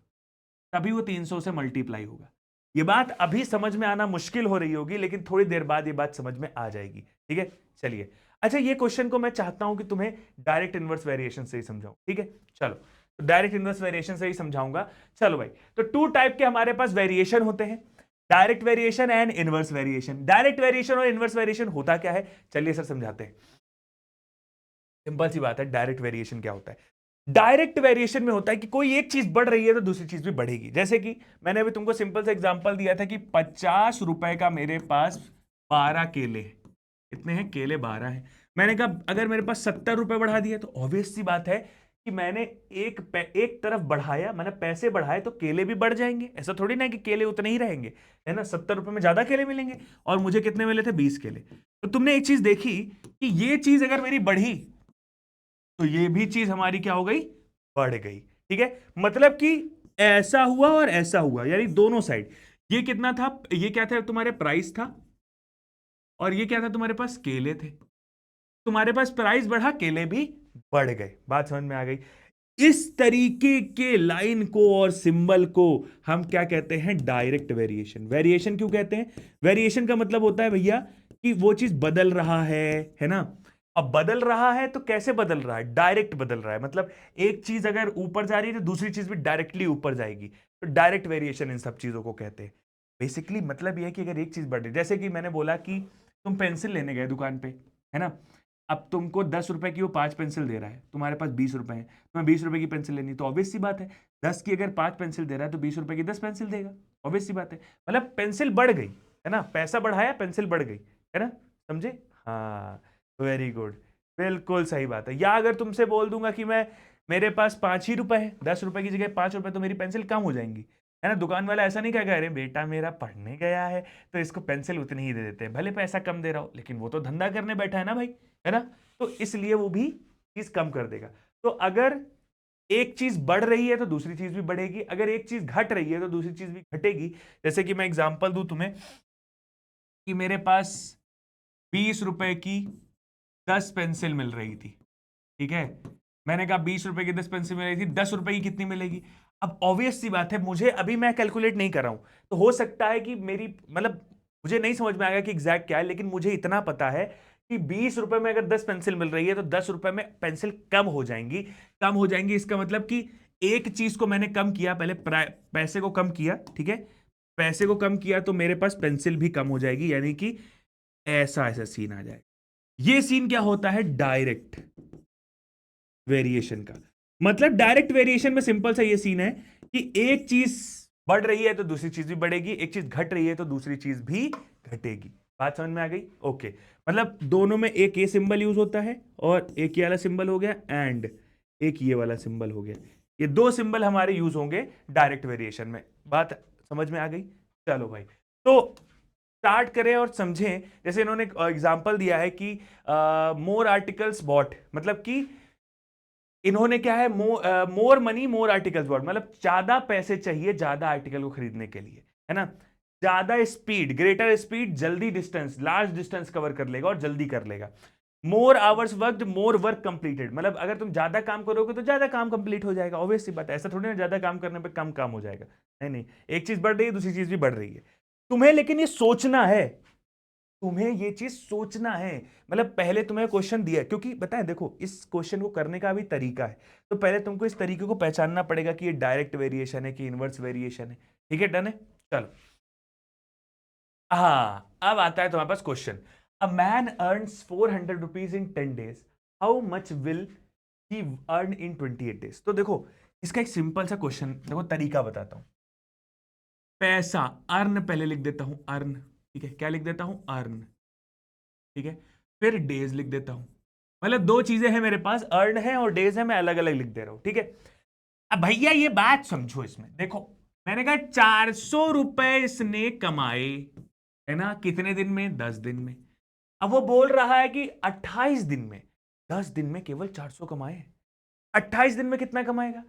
तभी वो 300 से मल्टीप्लाई होगा। ये बात अभी समझ में आना मुश्किल हो रही होगी, लेकिन थोड़ी देर बाद ये बात समझ में आ जाएगी। ठीक है, चलिए। अच्छा, ये क्वेश्चन को मैं चाहता हूं कि तुम्हें डायरेक्ट इनवर्स वेरिएशन से ही समझाऊं। ठीक है, चलो, तो डायरेक्ट इनवर्स वेरिएशन से ही समझाऊंगा। चलो भाई, तो टू टाइप के हमारे पास वेरिएशन होते हैं, direct variation and inverse variation. Direct variation और इनवर्स वेरिएशन होता क्या है, चलिए सर समझाते हैं। सिंपल सी बात है, डायरेक्ट वेरिएशन क्या होता है? डायरेक्ट वेरिएशन में होता है कि कोई एक चीज बढ़ रही है तो दूसरी चीज भी बढ़ेगी। जैसे कि मैंने अभी तुमको सिंपल सा एग्जांपल दिया था कि 50 रुपए का मेरे पास 12 केले, कितने हैं केले? 12 हैं। मैंने कहा अगर मेरे पास 70 रुपए बढ़ा दिए तो ऑब्वियस सी बात है कि मैंने एक तरफ बढ़ाया, मैंने पैसे बढ़ाए तो केले भी बढ़ जाएंगे। ऐसा थोड़ी ना कि केले उतने ही रहेंगे, है ना? 70 रुपए में ज्यादा केले मिलेंगे, और मुझे कितने मिले थे? 20 केले। तो तुमने एक चीज देखी कि ये चीज अगर मेरी बढ़ी तो ये भी चीज हमारी क्या हो गई? बढ़ गई। ठीक है, मतलब कि ऐसा हुआ और ऐसा हुआ, यानी दोनों साइड। ये कितना था? ये क्या था? तुम्हारे प्राइस था, और ये क्या था? तुम्हारे पास केले थे। तुम्हारे पास प्राइस बढ़ा, केले भी बढ़ गए। बात समझ में आ गई? इस तरीके के लाइन को और सिंबल को हम क्या कहते हैं? Direct variation. वेरिएशन क्यों कहते हैं? वेरिएशन का मतलब होता है भैया कि वो चीज बदल रहा है ना? अब बदल रहा है तो कैसे बदल रहा है? डायरेक्ट बदल रहा है, मतलब एक चीज अगर ऊपर जा रही है तो दूसरी चीज भी डायरेक्टली ऊपर जाएगी, तो डायरेक्ट वेरिएशन इन सब चीजों को कहते हैं। बेसिकली मतलब यह है कि अगर एक चीज बढ़ रही, जैसे कि मैंने बोला कि तुम पेंसिल लेने गए दुकान पे, है ना? अब तुमको 10 रुपए की वो 5 पेंसिल दे रहा है, तुम्हारे पास 20 रुपए हैं, तुम्हें 20 रुपए की पेंसिल लेनी, तो ऑब्वियस सी बात है 10 की अगर 5 पेंसिल दे रहा है तो 20 रुपए की 10 पेंसिल देगा। ऑब्वियस सी बात है, मतलब पेंसिल बढ़ गई, है ना? पैसा बढ़ाया, पेंसिल बढ़ गई, है ना? समझे? हाँ, वेरी गुड, बिल्कुल सही बात है। या अगर तुमसे बोल दूंगा कि मैं, मेरे पास 5 ही रुपए है, 10 रुपए की जगह 5 रुपए, तो मेरी पेंसिल कम हो जाएंगी, है ना? दुकान वाला ऐसा नहीं कहेगा अरे बेटा मेरा पढ़ने गया है तो इसको पेंसिल उतनी ही दे देते हैं, भले पैसा कम दे रहा हो, लेकिन वो तो धंधा करने बैठा है ना भाई, है ना? तो इसलिए वो भी चीज कम कर देगा। तो अगर एक चीज बढ़ रही है तो दूसरी चीज भी बढ़ेगी, अगर एक चीज घट रही है तो दूसरी चीज भी घटेगी। जैसे कि मैं एग्जांपल दूं तुम्हें कि मेरे पास 20 रुपए की 10 पेंसिल मिल रही थी, ठीक है? मैंने कहा 20 रुपए की 10 पेंसिल मिल रही थी, 10 रुपए की कितनी मिलेगी? अब ऑब्वियस सी बात है, मुझे अभी मैं कैलकुलेट नहीं कर रहा हूं, तो हो सकता है कि मेरी, मतलब मुझे नहीं समझ में आएगा कि एग्जैक्ट क्या है, लेकिन मुझे इतना पता है कि 20 रुपए में अगर 10 पेंसिल मिल रही है तो 10 रुपए में पेंसिल कम हो जाएंगी। कम हो जाएंगी इसका मतलब कि एक चीज को मैंने कम किया, पहले पैसे को कम किया, ठीक है? पैसे को कम किया तो मेरे पास पेंसिल भी कम हो जाएगी, यानी कि ऐसा ऐसा सीन आ जाएगा। ये सीन क्या होता है? डायरेक्ट वेरिएशन का। मतलब डायरेक्ट वेरिएशन में सिंपल सा ये सीन है कि एक चीज बढ़ रही है तो दूसरी चीज भी बढ़ेगी, एक चीज घट रही है तो दूसरी चीज भी घटेगी। बात समझ में आ गई? ओके, मतलब दोनों में एक ये सिंबल यूज होता है और एक ये वाला सिंबल हो गया, एंड एक ये वाला सिंबल हो गया। ये दो सिंबल हमारे यूज होंगे डायरेक्ट वेरिएशन में। बात समझ में आ गई? चलो भाई, तो स्टार्ट करें और समझें। जैसे इन्होंने एग्जांपल दिया है कि मोर आर्टिकल्स बॉट, मतलब कि इन्होंने क्या है, more money more articles bought, मतलब ज्यादा पैसे चाहिए ज्यादा आर्टिकल को खरीदने के लिए, है ना? ज्यादा स्पीड, ग्रेटर स्पीड, जल्दी डिस्टेंस, लार्ज डिस्टेंस कवर कर लेगा और जल्दी कर लेगा। मोर hours work, more work completed, मतलब अगर तुम ज्यादा काम करोगे तो ज्यादा काम कंप्लीट हो जाएगा। ऑब्वियस सी बात है, ऐसा थोड़ी ना ज्यादा काम करने पे कम काम हो जाएगा। नहीं नहीं, एक चीज बढ़ रही है दूसरी चीज भी बढ़ रही है। तुम्हें लेकिन ये सोचना है, तुम्हें ये चीज सोचना है। मतलब पहले तुम्हें क्वेश्चन दिया है, क्योंकि बताएं देखो इस क्वेश्चन को करने का भी तरीका है, तो पहले तुमको इस तरीके को पहचानना पड़ेगा कि ये डायरेक्ट वेरिएशन है कि इनवर्स वेरिएशन है। ठीक है, डन है? चलो, हाँ, अब आता है तुम्हारे पास question. A man earns 400 rupees in 10 days, how much will he earn in 28 days? तो देखो इसका एक सिंपल सा क्वेश्चन, देखो तरीका बताता हूं। पैसा, अर्न पहले लिख देता हूं, अर्न, ठीक है? क्या लिख देता हूं? अर्न, ठीक है? फिर डेज लिख देता हूं, मतलब दो चीजें हैं मेरे पास, अर्न है और डेज है, मैं अलग अलग लिख दे रहा हूं, ठीक है? अब भैया ये बात समझो, इसमें देखो मैंने कहा 400 रुपए इसने कमाए, है ना? कितने दिन में? 10 दिन में। अब वो बोल रहा है कि 28 दिन में, 10 दिन में केवल 400 कमाए, 28 दिन में कितना कमाएगा?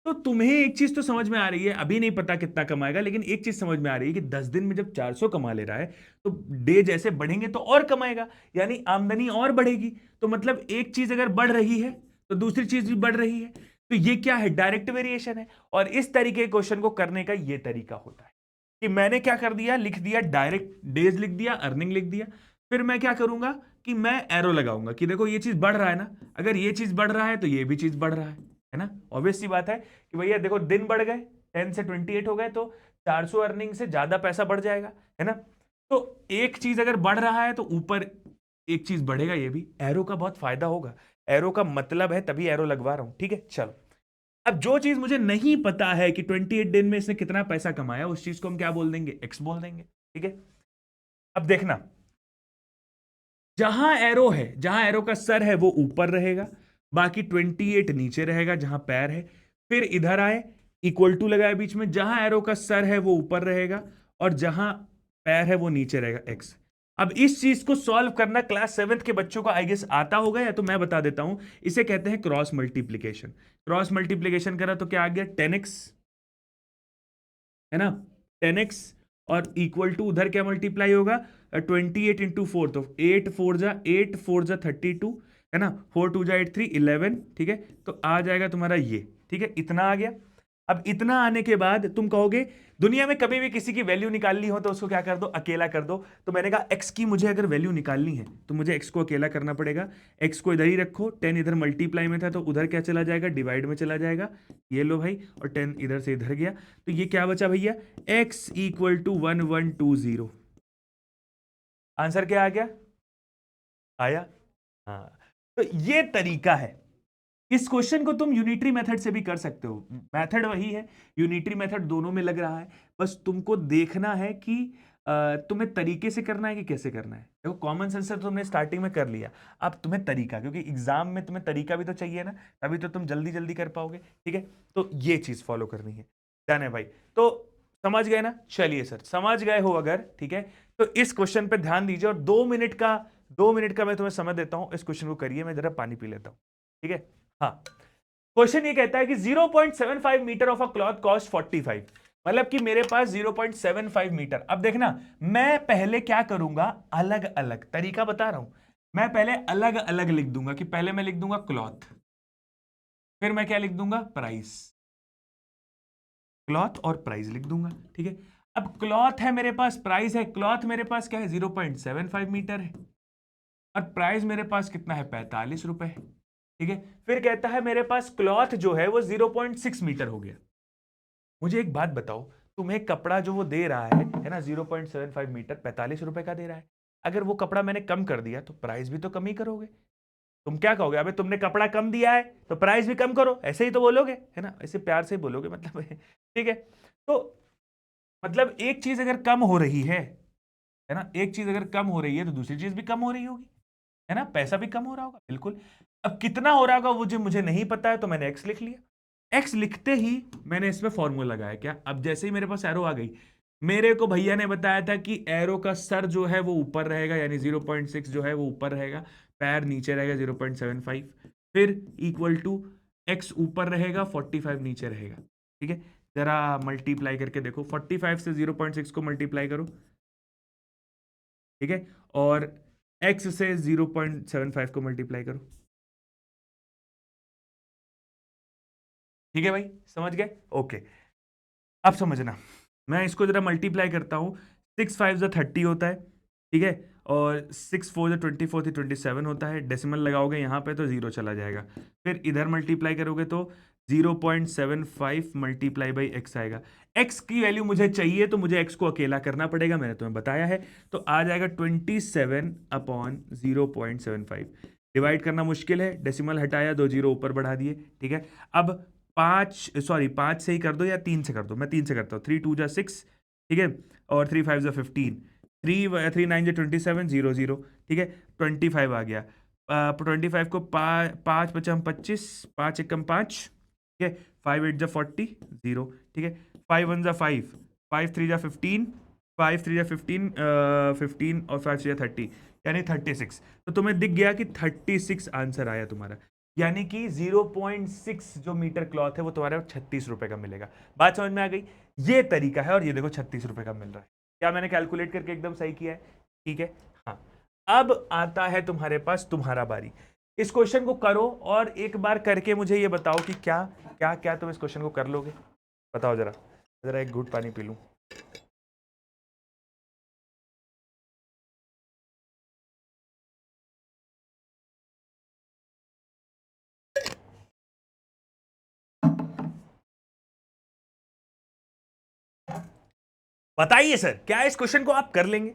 तो तुम्हें एक चीज तो समझ में आ रही है, अभी नहीं पता कितना कमाएगा, लेकिन एक चीज समझ में आ रही है कि 10 दिन में जब 400 कमा ले रहा है तो डे जैसे बढ़ेंगे तो और कमाएगा, यानी आमदनी और बढ़ेगी। तो मतलब एक चीज अगर बढ़ रही है तो दूसरी चीज भी बढ़ रही है, तो ये क्या है? डायरेक्ट वेरिएशन है। और इस तरीके के क्वेश्चन को करने का ये तरीका होता है। कि मैंने क्या कर दिया, लिख दिया डायरेक्ट डेज लिख दिया, अर्निंग लिख दिया। फिर मैं क्या करूंगा कि मैं एरो लगाऊंगा कि देखो ये चीज बढ़ रहा है ना, अगर ये चीज बढ़ रहा है तो ये भी चीज बढ़ रहा है ना। ऑब्वियस सी बात है कि भैया देखो दिन बढ़ गए, 10 से 28 हो गए तो 400 अर्निंग से ज्यादा पैसा बढ़ जाएगा, है ना। तो एक चीज अगर बढ़ रहा है तो ऊपर एक चीज बढ़ेगा, ये भी एरो का बहुत फायदा होगा, एरो का मतलब है, तभी एरो लगवा रहा हूं, ठीक है। चलो, अब जो चीज मुझे नहीं पता है कि 28 दिन में इसने कितना पैसा कमाया, उस चीज को हम क्या बोल देंगे, एक्स बोल देंगे, ठीक है। अब देखना, जहां एरो है, जहां एरो का सर है वो ऊपर रहेगा, बाकी 28 नीचे रहेगा जहां पैर है। फिर इधर आए, इक्वल टू लगाए बीच में, जहां एरो का सर है वो ऊपर रहेगा और जहां पैर है वो नीचे रहेगा, एक्स। अब इस चीज को सॉल्व करना क्लास 7th के बच्चों को आई गेस आता होगा, या तो मैं बता देता हूं, इसे कहते हैं क्रॉस मल्टीप्लीकेशन। क्रॉस मल्टीप्लीकेशन करा तो क्या आ गया, 10x, है ना, 10x, और इक्वल टू उधर क्या मल्टीप्लाई होगा, 28 इंटू 4, तो 8 4 जा 32, है ना, 4 2 जा 8 3 11, ठीक है। तो आ जाएगा तुम्हारा ये, ठीक है, इतना आ गया। अब इतना आने के बाद तुम कहोगे दुनिया में कभी भी किसी की वैल्यू निकालनी हो तो उसको क्या कर दो, अकेला कर दो। तो मैंने कहा x की मुझे अगर वैल्यू निकालनी है तो मुझे x को अकेला करना पड़ेगा। x को इधर ही रखो, 10 इधर मल्टीप्लाई में था तो उधर क्या चला जाएगा, डिवाइड में चला जाएगा, ये लो भाई, और 10 इधर से इधर गया, तो ये क्या बचा भैया, x इक्वल टू 1120। आंसर क्या आ गया, आया, हाँ। तो ये तरीका है। इस क्वेश्चन को तुम यूनिटरी मेथड से भी कर सकते हो, मेथड वही है, यूनिटरी मेथड दोनों में लग रहा है, बस तुमको देखना है कि तुम्हें तरीके से करना है कि कैसे करना है। देखो कॉमन सेंस से तुमने स्टार्टिंग में कर लिया, अब तुम्हें तरीका, क्योंकि एग्जाम में तुम्हें तरीका भी तो चाहिए ना, तभी तो तुम जल्दी जल्दी कर पाओगे, ठीक है। तो ये चीज फॉलो करनी है, डन है भाई। तो समझ गए ना, चलिए सर, समझ गए हो अगर, ठीक है, तो इस क्वेश्चन पे ध्यान दीजिए, और 2 मिनट का मैं तुम्हें समय देता हूं, इस क्वेश्चन को करिए, मैं जरा पानी पी लेता हूं, ठीक है। हाँ, क्वेश्चन ये कहता है कि 0.75 metre of a cloth cost 45, मतलब कि मेरे पास 0.75 मीटर। अब देखना, मैं पहले क्या करूंगा, अलग अलग तरीका बता रहा हूं, मैं पहले अलग अलग लिख दूंगा, कि पहले मैं लिख दूंगा क्लॉथ, फिर मैं क्या लिख दूंगा, प्राइस, क्लॉथ और प्राइस लिख दूंगा, ठीक है। अब क्लॉथ है मेरे पास, प्राइस है, क्लॉथ मेरे पास क्या है, 0.75 मीटर है, और प्राइस मेरे पास कितना है, 45 रुपए है, ठीक है। फिर कहता है मेरे पास क्लॉथ जो है वो 0.6 मीटर हो गया। मुझे एक बात बताओ, तुम्हें कपड़ा जो वो दे रहा है ना, 0.75 मीटर 45 रुपए का दे रहा है, अगर वो कपड़ा मैंने कम कर दिया तो प्राइस भी तो कम ही करोगे। तुम क्या कहोगे, अबे तुमने कपड़ा कम दिया है तो प्राइस भी कम करो, ऐसे ही तो बोलोगे, है ना, ऐसे प्यार से ही बोलोगे, मतलब ठीक है। तो मतलब एक चीज अगर कम हो रही है ना, एक चीज अगर कम हो रही है तो दूसरी चीज भी कम हो रही होगी, है ना, पैसा भी कम हो रहा होगा, बिल्कुल। अब कितना हो रहा होगा वो जो मुझे नहीं पता है, तो मैंने एक्स लिख लिया। एक्स लिखते ही मैंने इसमें फॉर्मूला लगाया, क्या, अब जैसे ही मेरे पास एरो आ गई, मेरे को भैया ने बताया था कि एरो का सर जो है वो ऊपर रहेगा, यानी 0.6 जो है वो ऊपर रहेगा, पैर नीचे रहेगा 0.75, फिर इक्वल टू एक्स ऊपर रहेगा, 45 नीचे रहेगा, ठीक है। जरा मल्टीप्लाई करके देखो, 45 से 0.6 को मल्टीप्लाई करो, ठीक है, और x से 0.75 को मल्टीप्लाई करो, ठीक है भाई, समझ गए, ओके। अब समझना, मैं इसको जरा मल्टीप्लाई करता हूं, 6 5 जा 30 होता है, ठीक है, और 6 4 जा 24 थी 27 होता है, डेसिमल लगाओगे यहाँ पे तो जीरो चला जाएगा, फिर इधर मल्टीप्लाई करोगे तो 0.75 मल्टीप्लाई बाई एक्स आएगा। एक्स की वैल्यू मुझे चाहिए तो मुझे एक्स को अकेला करना पड़ेगा, मैंने तुम्हें बताया है, तो आ जाएगा 27/0.75। डिवाइड करना मुश्किल है, डेसिमल हटाया, 2 जीरो ऊपर बढ़ा दिए, ठीक है। अब 5 से ही कर दो या 3 से कर दो, मैं 3 से करता हूँ, 3 2 जा 6, ठीक है, और 3 5 जा 15, 3 9 जा 27, 0 0, ठीक है, 25 आ गया। 25 को 5 5 25, 5 एकम 5, ठीक है, 5 8 जा 40, 0, ठीक है, 5 1 जा 5, 5 3 जा 15, 5 3 जा 15, 15 और 5 3 जा 30, यानी 36। तो तुम्हें दिख गया कि 36 आंसर आया तुम्हारा, यानी कि 0.6 जो मीटर क्लॉथ है वो तुम्हारे 36 रुपए का मिलेगा। बात समझ में आ गई, ये तरीका है, और ये देखो 36 रुपए का मिल रहा है, क्या मैंने कैलकुलेट करके एकदम सही किया है, ठीक है। हाँ, अब आता है तुम्हारे पास तुम्हारा बारी, इस क्वेश्चन को करो, और एक बार करके मुझे ये बताओ कि क्या क्या क्या तुम इस क्वेश्चन को कर लोगे, बताओ जरा, जरा एक घूंट पानी पी लूं। बताइए सर, क्या इस क्वेश्चन को आप कर लेंगे?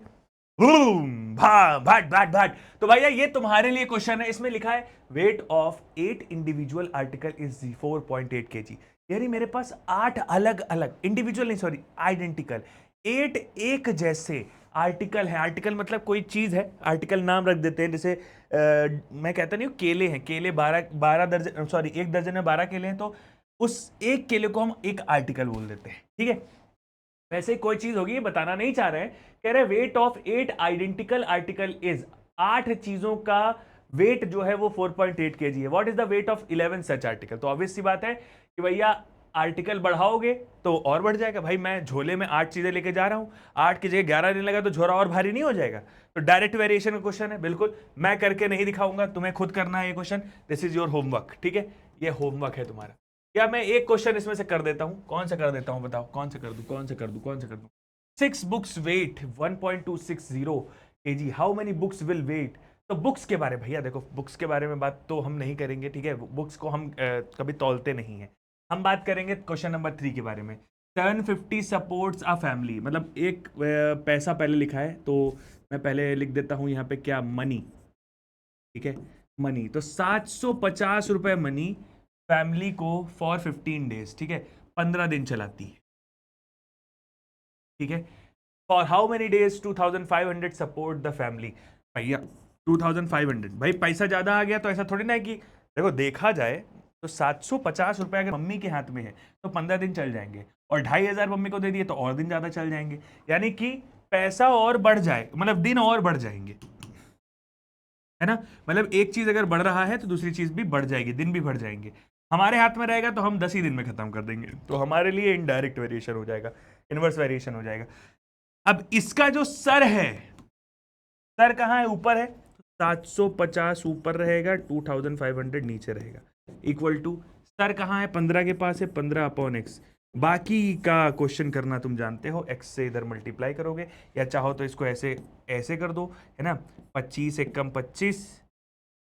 भाट भाट भाट। तो भैया ये तुम्हारे लिए क्वेश्चन है। इसमें लिखा है weight of 8 individual article is 4.8 kg। यानी मेरे पास 8 अलग अलग, इंडिविजुअल नहीं सॉरी, आइडेंटिकल 8 एक जैसे आर्टिकल है। आर्टिकल मतलब कोई चीज है, आर्टिकल नाम रख देते हैं। जैसे मैं कहता नहीं हूँ केले हैं, केले 12 दर्जन, सॉरी 1 दर्जन में 12 केले हैं, तो उस एक केले को हम एक आर्टिकल बोल देते हैं। ठीक है, वैसे कोई चीज होगी, ये बताना नहीं चाह रहे हैं। कह रहे weight of 8 identical article is, 8 चीजों का वेट जो है वो 4.8 kg है। What is the weight of 11 such article? तो ऑब्वियस सी बात है कि भैया आर्टिकल बढ़ाओगे तो और बढ़ जाएगा। भाई मैं झोले में 8 चीजें लेके जा रहा हूं, 8 की जगह 11 लेने लगा तो झोला और भारी नहीं हो जाएगा? तो डायरेक्ट वेरिएशन का क्वेश्चन है, बिल्कुल मैं करके नहीं दिखाऊंगा, तुम्हें खुद करना है ये question. This is your homework, ठीक है, ये होमवर्क है तुम्हारा। या मैं एक क्वेश्चन इसमें से कर देता हूं, कौन सा कर देता हूं बताओ, कौन सा कर दूं, कौन सा कर दूं, कौन सा कर दूं? 6 books weigh 1.260 kg, how many books will weigh? तो बुक्स के बारे में भैया देखो, बुक्स के बारे में बात तो हम नहीं करेंगे, ठीक है, बुक्स को हम कभी तौलते नहीं है। हम बात करेंगे क्वेश्चन नंबर 3 के बारे में। 750 सपोर्ट्स अ फैमिली, मतलब एक पैसा पहले लिखा है, तो मैं पहले लिख देता हूं यहाँ पे क्या, मनी, ठीक है, मनी। तो 750 रुपए मनी फैमिली को फॉर 15 डेज, ठीक है, 15 दिन चलाती है, ठीक है। For how many days 2500 support the family? भैया 2500, भाई पैसा ज्यादा आ गया तो ऐसा थोड़ी ना है कि, देखो देखा जाए तो 750 रुपए अगर मम्मी के हाथ में है तो 15 दिन चल जाएंगे, और 2500 मम्मी को दे दिए तो और दिन ज्यादा चल जाएंगे। यानी कि पैसा और बढ़ जाए, मतलब दिन और बढ़ जाएंगे, है ना। मतलब एक चीज अगर बढ़ रहा है तो दूसरी चीज भी बढ़ जाएगी, दिन भी बढ़ जाएंगे। हमारे हाथ में रहेगा तो हम 10 ही दिन में खत्म कर देंगे, तो हमारे लिए इनडायरेक्ट वेरिएशन हो जाएगा, इनवर्स वेरिएशन हो जाएगा। अब इसका जो सर है, सर कहाँ है, ऊपर है, तो 750 ऊपर रहेगा, 2500 नीचे रहेगा, इक्वल टू सर कहाँ है, 15 के पास है, 15/x। बाकी का क्वेश्चन करना तुम जानते हो, x से इधर मल्टीप्लाई करोगे, या चाहो तो इसको ऐसे ऐसे कर दो, है ना, 25 एकम 25,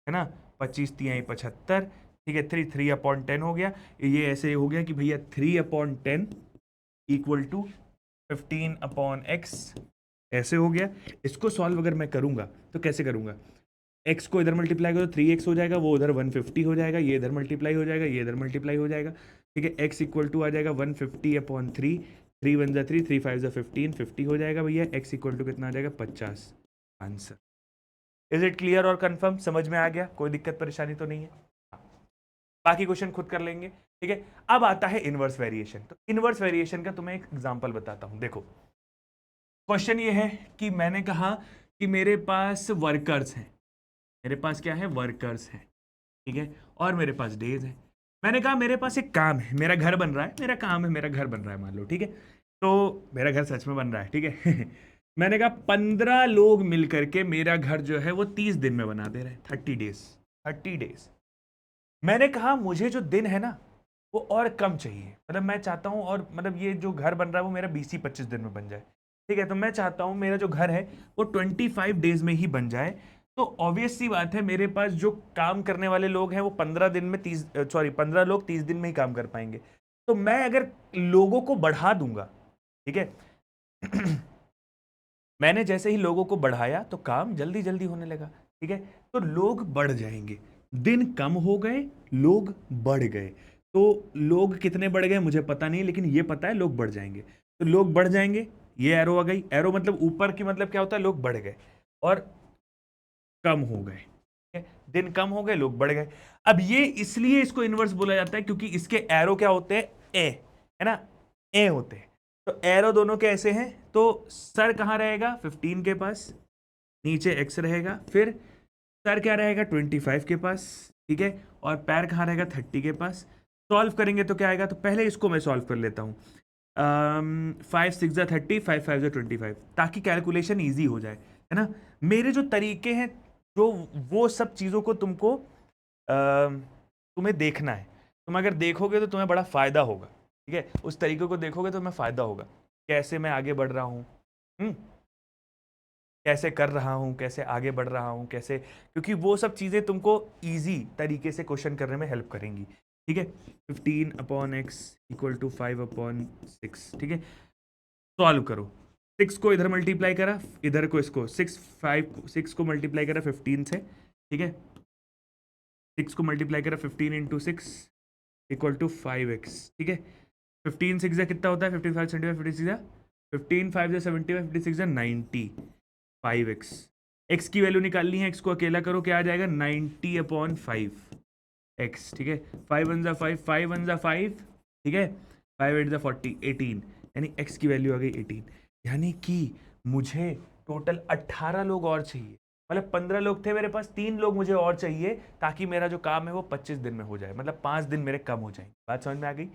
है ना, 25 तिहाई 75, ठीक है, 3/10 हो गया। ये ऐसे हो गया कि भैया 3/10 इक्वल टू 15/x, ऐसे हो गया। इसको सॉल्व अगर मैं करूंगा तो कैसे करूंगा, x को इधर मल्टीप्लाई करो 3x हो जाएगा, वो उधर 150 हो जाएगा, ये इधर मल्टीप्लाई हो जाएगा, ये इधर मल्टीप्लाई हो जाएगा, ठीक है। x इक्वल टू आ जाएगा 150/3, 3 1 जा 3, 3 5 जा 15, 50 हो जाएगा भैया। x इक्वल टू कितना आ जाएगा, 50। आंसर। इज इट क्लियर और कंफर्म? समझ में आ गया? कोई दिक्कत परेशानी तो नहीं है? बाकी क्वेश्चन खुद कर लेंगे, ठीक है। अब आता है इनवर्स वेरिएशन। तो इनवर्स वेरिएशन का तुम्हें एक एग्जांपल बताता हूं। देखो क्वेश्चन ये है कि मैंने कहा कि मेरे पास वर्कर्स हैं, मेरे पास क्या है, वर्कर्स हैं, ठीक है, और मेरे पास डेज है। मैंने कहा मेरे पास एक काम है, मेरा घर बन रहा है, मेरा काम है, मेरा घर बन रहा है मान लो, ठीक है। तो मेरा घर सच में बन रहा है, ठीक है। मैंने कहा 15 लोग मिलकर के मेरा घर जो है वो 30 दिन में बना दे रहे हैं, 30 डेज, 30 डेज। मैंने कहा मुझे जो दिन है ना वो और कम चाहिए, मतलब मैं चाहता हूं, और मतलब ये जो घर बन रहा है वो मेरा 20-25 दिन में बन जाए, ठीक है। तो मैं चाहता हूं मेरा जो घर है वो 25 डेज में ही बन जाए। तो ऑब्वियस सी बात है मेरे पास जो काम करने वाले लोग हैं वो 15 दिन में 15 लोग 30 दिन में ही काम कर पाएंगे। तो मैं अगर लोगों को बढ़ा दूंगा, ठीक है, मैंने जैसे ही लोगों को बढ़ाया तो काम जल्दी जल्दी होने लगा, ठीक है। तो लोग बढ़ जाएंगे, दिन कम हो गए, लोग बढ़ गए। तो लोग कितने बढ़ गए मुझे पता नहीं, लेकिन ये पता है लोग बढ़ जाएंगे। तो लोग बढ़ जाएंगे, ये एरो आ गई, एरो मतलब ऊपर की, मतलब क्या होता है, लोग बढ़ गए और कम हो गए, ठीक है? दिन कम हो गए, लोग बढ़ गए। अब ये इसलिए इसको इनवर्स बोला जाता है क्योंकि इसके एरो क्या होते हैं, ए, है ना, ए होते हैं। तो एरो दोनों के ऐसे हैं, तो सर कहाँ रहेगा, 15 के पास, नीचे एक्स रहेगा, फिर सर क्या रहेगा, 25 के पास, ठीक है, और पैर कहाँ रहेगा, 30 के पास। सॉल्व करेंगे तो क्या आएगा, तो पहले इसको मैं सॉल्व कर लेता हूँ। 5 6 जा 30, 5 5 जा 25, ताकि कैलकुलेशन ईजी हो जाए, है ना। मेरे जो तरीके हैं, जो वो सब चीज़ों को तुमको तुम्हें देखना है। तुम अगर देखोगे तो तुम्हें बड़ा फायदा होगा, ठीक है, उस तरीके को देखोगे तो तुम्हें फायदा होगा, कैसे मैं आगे बढ़ रहा हूँ, कैसे कर रहा हूँ, कैसे आगे बढ़ रहा हूँ, कैसे, क्योंकि वो सब चीज़ें तुमको इजी तरीके से क्वेश्चन करने में हेल्प करेंगी, ठीक है। 15/x इक्वल टू 5/6, ठीक है। सॉल्व करो, 6 को इधर मल्टीप्लाई करा, इधर को इसको 6 को मल्टीप्लाई करा 15 से, ठीक है। 6 को मल्टीप्लाई करा 15 इंटू 6 इक्वल टू 5x, ठीक है। 15 6 जा कितना होता है, 15 5 75, 15 6 जा 15 5 जा 75, 15 6 जा 90, 5x। x की वैल्यू निकालनी है, x को अकेला करो, क्या आ जाएगा 90/5x, ठीक है। 5 1 जा 5, 5 1 जा 5, ठीक है। 5 8 जा 40, 18, यानी x की वैल्यू आ गई 18। यानी कि मुझे टोटल 18 लोग और चाहिए, मतलब 15 लोग थे मेरे पास, 3 लोग मुझे और चाहिए ताकि मेरा जो काम है वो 25 दिन में हो जाए, मतलब 5 दिन मेरे कम हो जाएंगे। बात समझ में आ गई?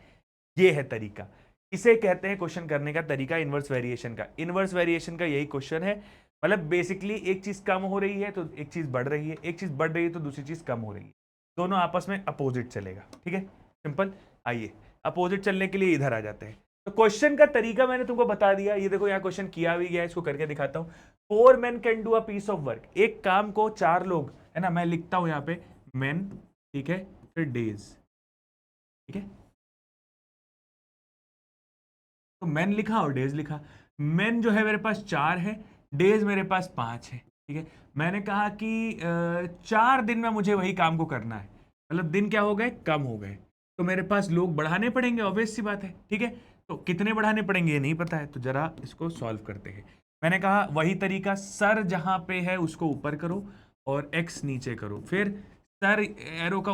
ये है तरीका, इसे कहते हैं क्वेश्चन करने का तरीका इनवर्स वेरिएशन का। इनवर्स वेरिएशन का यही क्वेश्चन है, मतलब बेसिकली एक चीज कम हो रही है तो एक चीज बढ़ रही है, एक चीज बढ़ रही है तो दूसरी चीज कम हो रही है, दोनों आपस में अपोजिट चलेगा, ठीक है, सिंपल। आइए अपोजिट चलने के लिए इधर आ जाते हैं। तो क्वेश्चन का तरीका मैंने तुमको बता दिया, ये देखो यहाँ क्वेश्चन किया भी गया है, इसको करके दिखाता हूँ। 4 men can do a piece of work, एक काम को 4 लोग, है ना, मैं लिखता हूं यहाँ पे men, ठीक है, फिर डेज, ठीक है। तो मेन लिखा और डेज लिखा। मेन जो है मेरे पास 4 है, डेज मेरे पास 5 है, ठीक है। मैंने कहा कि 4 दिन में मुझे वही काम को करना है, मतलब दिन क्या हो गए, कम हो गए, तो मेरे पास लोग बढ़ाने पड़ेंगे, ऑब्वियस सी बात है, ठीक है। तो कितने बढ़ाने पड़ेंगे ये नहीं पता है, तो जरा इसको सॉल्व करते हैं। मैंने कहा वही तरीका, सर जहां पे है उसको ऊपर करो और एक्स नीचे करो, फिर सर एरो का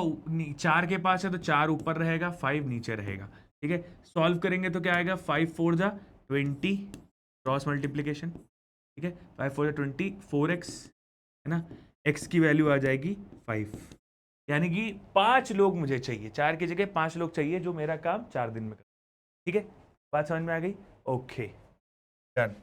4 के पास है तो 4 ऊपर रहेगा, 5 नीचे रहेगा, ठीक है। सॉल्व करेंगे तो क्या आएगा, 5 4 जा 20, क्रॉस मल्टीप्लीकेशन, ठीक है। 5 4 जा 20, 4x, है ना, x की वैल्यू आ जाएगी 5, यानी कि 5 लोग मुझे चाहिए, 4 की जगह 5 लोग चाहिए जो मेरा काम 4 दिन में कर, ठीक है। बात समझ में आ गई? Okay done.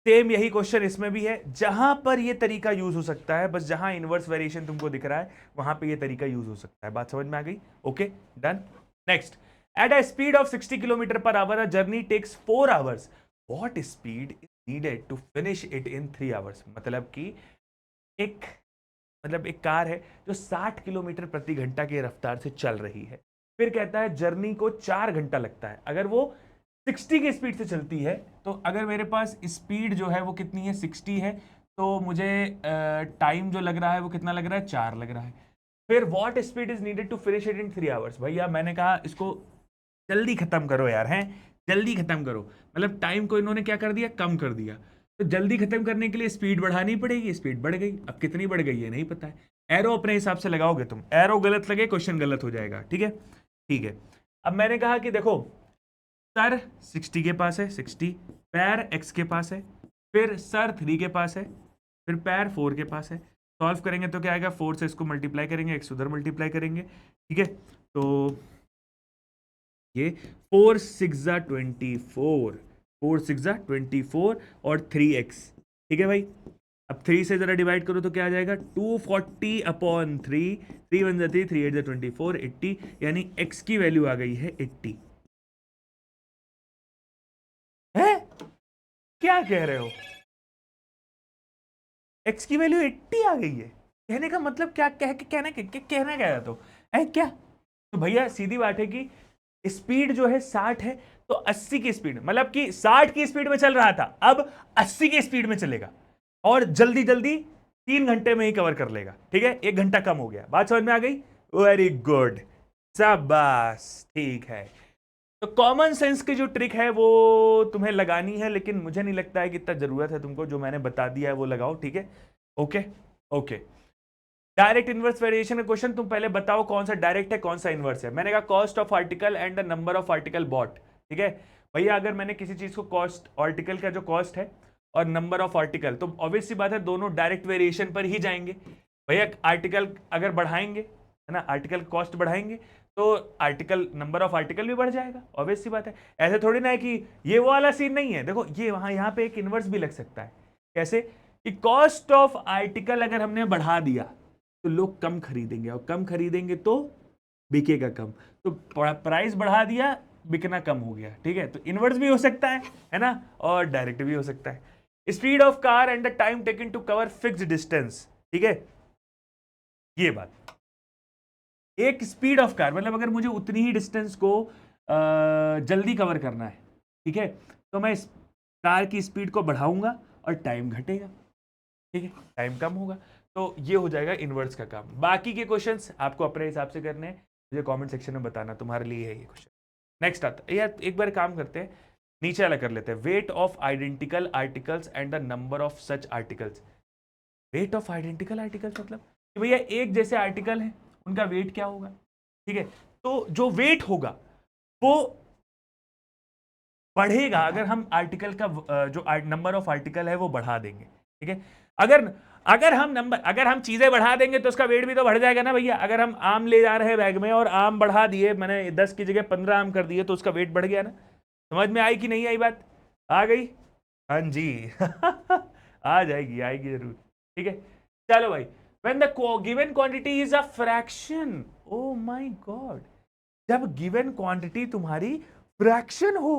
सेम यही क्वेश्चन इसमें भी है, जहां पर ये तरीका यूज हो सकता है, बस जहां इनवर्स वेरिएशन तुमको दिख रहा है वहां पे ये तरीका यूज हो सकता है। बात समझ में आ गई? Okay done. Next, at a speed of 60 kilometre per hour a journey takes 4 hours, what speed is needed to finish it in 3 hours. मतलब कि एक एक कार है जो 60 किलोमीटर प्रति घंटा की रफ्तार से चल रही है, फिर कहता है जर्नी को 4 घंटा लगता है। अगर वो 60 की स्पीड से चलती है, तो अगर मेरे पास स्पीड जो है वो कितनी है, 60 है, तो मुझे टाइम जो लग रहा है वो कितना लग रहा है, 4 लग रहा है। फिर what speed is needed to finish it in 3 hours. भैया मैंने कहा इसको जल्दी खत्म करो यार, हैं, जल्दी खत्म करो, मतलब टाइम को इन्होंने क्या कर दिया, कम कर दिया। तो जल्दी खत्म करने के लिए स्पीड बढ़ानी पड़ेगी, स्पीड बढ़ गई, अब कितनी बढ़ गई है नहीं पता है, एरो अपने हिसाब से लगाओगे तुम, एरो गलत लगे क्वेश्चन गलत हो जाएगा, ठीक है। ठीक है, अब मैंने कहा कि देखो सर 60 के पास है, 60, पैर x के पास है, फिर सर 3 के पास है, फिर पैर 4 के पास है। सॉल्व करेंगे तो क्या आएगा, 4 से इसको मल्टीप्लाई करेंगे, x उधर मल्टीप्लाई करेंगे, ठीक है। तो ये 4 6 जा 24, 4 6 जा 24 और 3x, ठीक है भाई। अब 3 से जरा डिवाइड करो तो क्या आ जाएगा, 240/3, 3 1 जा 3, 3 8 जा 24, 80, यानी x की वैल्यू आ गई है 80। है क्या कह रहे हो, x की वैल्यू 80 आ गई है, कहने का मतलब क्या, कहना क्या है, तो है क्या। तो भैया सीधी बात है कि स्पीड जो है 60 है, तो 80 की स्पीड, मतलब कि 60 की स्पीड में चल रहा था, अब 80 की स्पीड में चलेगा और जल्दी जल्दी 3 घंटे में ही कवर कर लेगा, ठीक है, 1 घंटा कम हो गया। बात समझ में आ गई? वेरी गुड, शाबाश, ठीक है। तो कॉमन सेंस की जो ट्रिक है वो तुम्हें लगानी है, लेकिन मुझे नहीं लगता है कि इतना जरूरत है तुमको, जो मैंने बता दिया है वो लगाओ, ठीक है। Okay okay, direct inverse variation का क्वेश्चन, तुम पहले बताओ कौन सा डायरेक्ट है कौन सा इनवर्स है। मैंने कहा cost of article and the number of article bought, ठीक है। भैया अगर मैंने किसी चीज को कॉस्ट, आर्टिकल का जो कॉस्ट है और नंबर ऑफ आर्टिकल, तो ऑब्वियस सी बात है दोनों डायरेक्ट वेरिएशन पर ही जाएंगे। भैया आर्टिकल अगर बढ़ाएंगे, है ना, आर्टिकल कॉस्ट बढ़ाएंगे तो आर्टिकल, नंबर ऑफ आर्टिकल भी बढ़ जाएगा, ऑब्वियस सी बात है। ऐसे थोड़ी ना है कि ये वो वाला सीन नहीं है। देखो ये वहां यहाँ पे एक इनवर्स भी लग सकता है, कैसे कि कॉस्ट ऑफ आर्टिकल अगर हमने बढ़ा दिया तो लोग कम खरीदेंगे, और कम खरीदेंगे तो बिकेगा कम, तो प्राइस बढ़ा दिया, बिकना कम हो गया, ठीक है। तो इनवर्स भी हो सकता है ना, और डायरेक्ट भी हो सकता है। Speed of car and the time taken to cover fixed distance, ठीक है, ये बात। एक स्पीड ऑफ कार मतलब अगर मुझे उतनी ही डिस्टेंस को जल्दी कवर करना है, ठीक है, तो मैं कार की स्पीड को बढ़ाऊंगा और टाइम घटेगा, ठीक है, टाइम कम होगा। तो ये हो जाएगा इनवर्स का काम। बाकी के क्वेश्चंस आपको अपने हिसाब से करने हैं, मुझे कमेंट सेक्शन में बताना, तुम्हारे लिए है ये क्वेश्चन। नेक्स्ट आता है यार, एक बार काम करते हैं, नीचे वाला कर लेते हैं। Weight of identical articles and the number of such articles. Weight of identical articles मतलब कि भैया एक जैसे आर्टिकल है, उनका वेट क्या होगा, ठीक है। तो जो वेट होगा वो बढ़ेगा अगर हम आर्टिकल का जो नंबर ऑफ आर्टिकल है वो बढ़ा देंगे, ठीक है। अगर अगर हम चीजें बढ़ा देंगे तो उसका वेट भी तो बढ़ जाएगा ना भैया। अगर हम आम ले जा रहे हैं बैग में और आम बढ़ा दिए, मैंने 10 की जगह 15 आम कर दिए, तो उसका वेट बढ़ गया ना। समझ में आई कि नहीं आई बात? आ गई? हाँ जी आ जाएगी, आएगी जरूर, ठीक है। चलो भाई, when the given quantity is a fraction, oh my god, जब given quantity तुम्हारी फ्रैक्शन हो,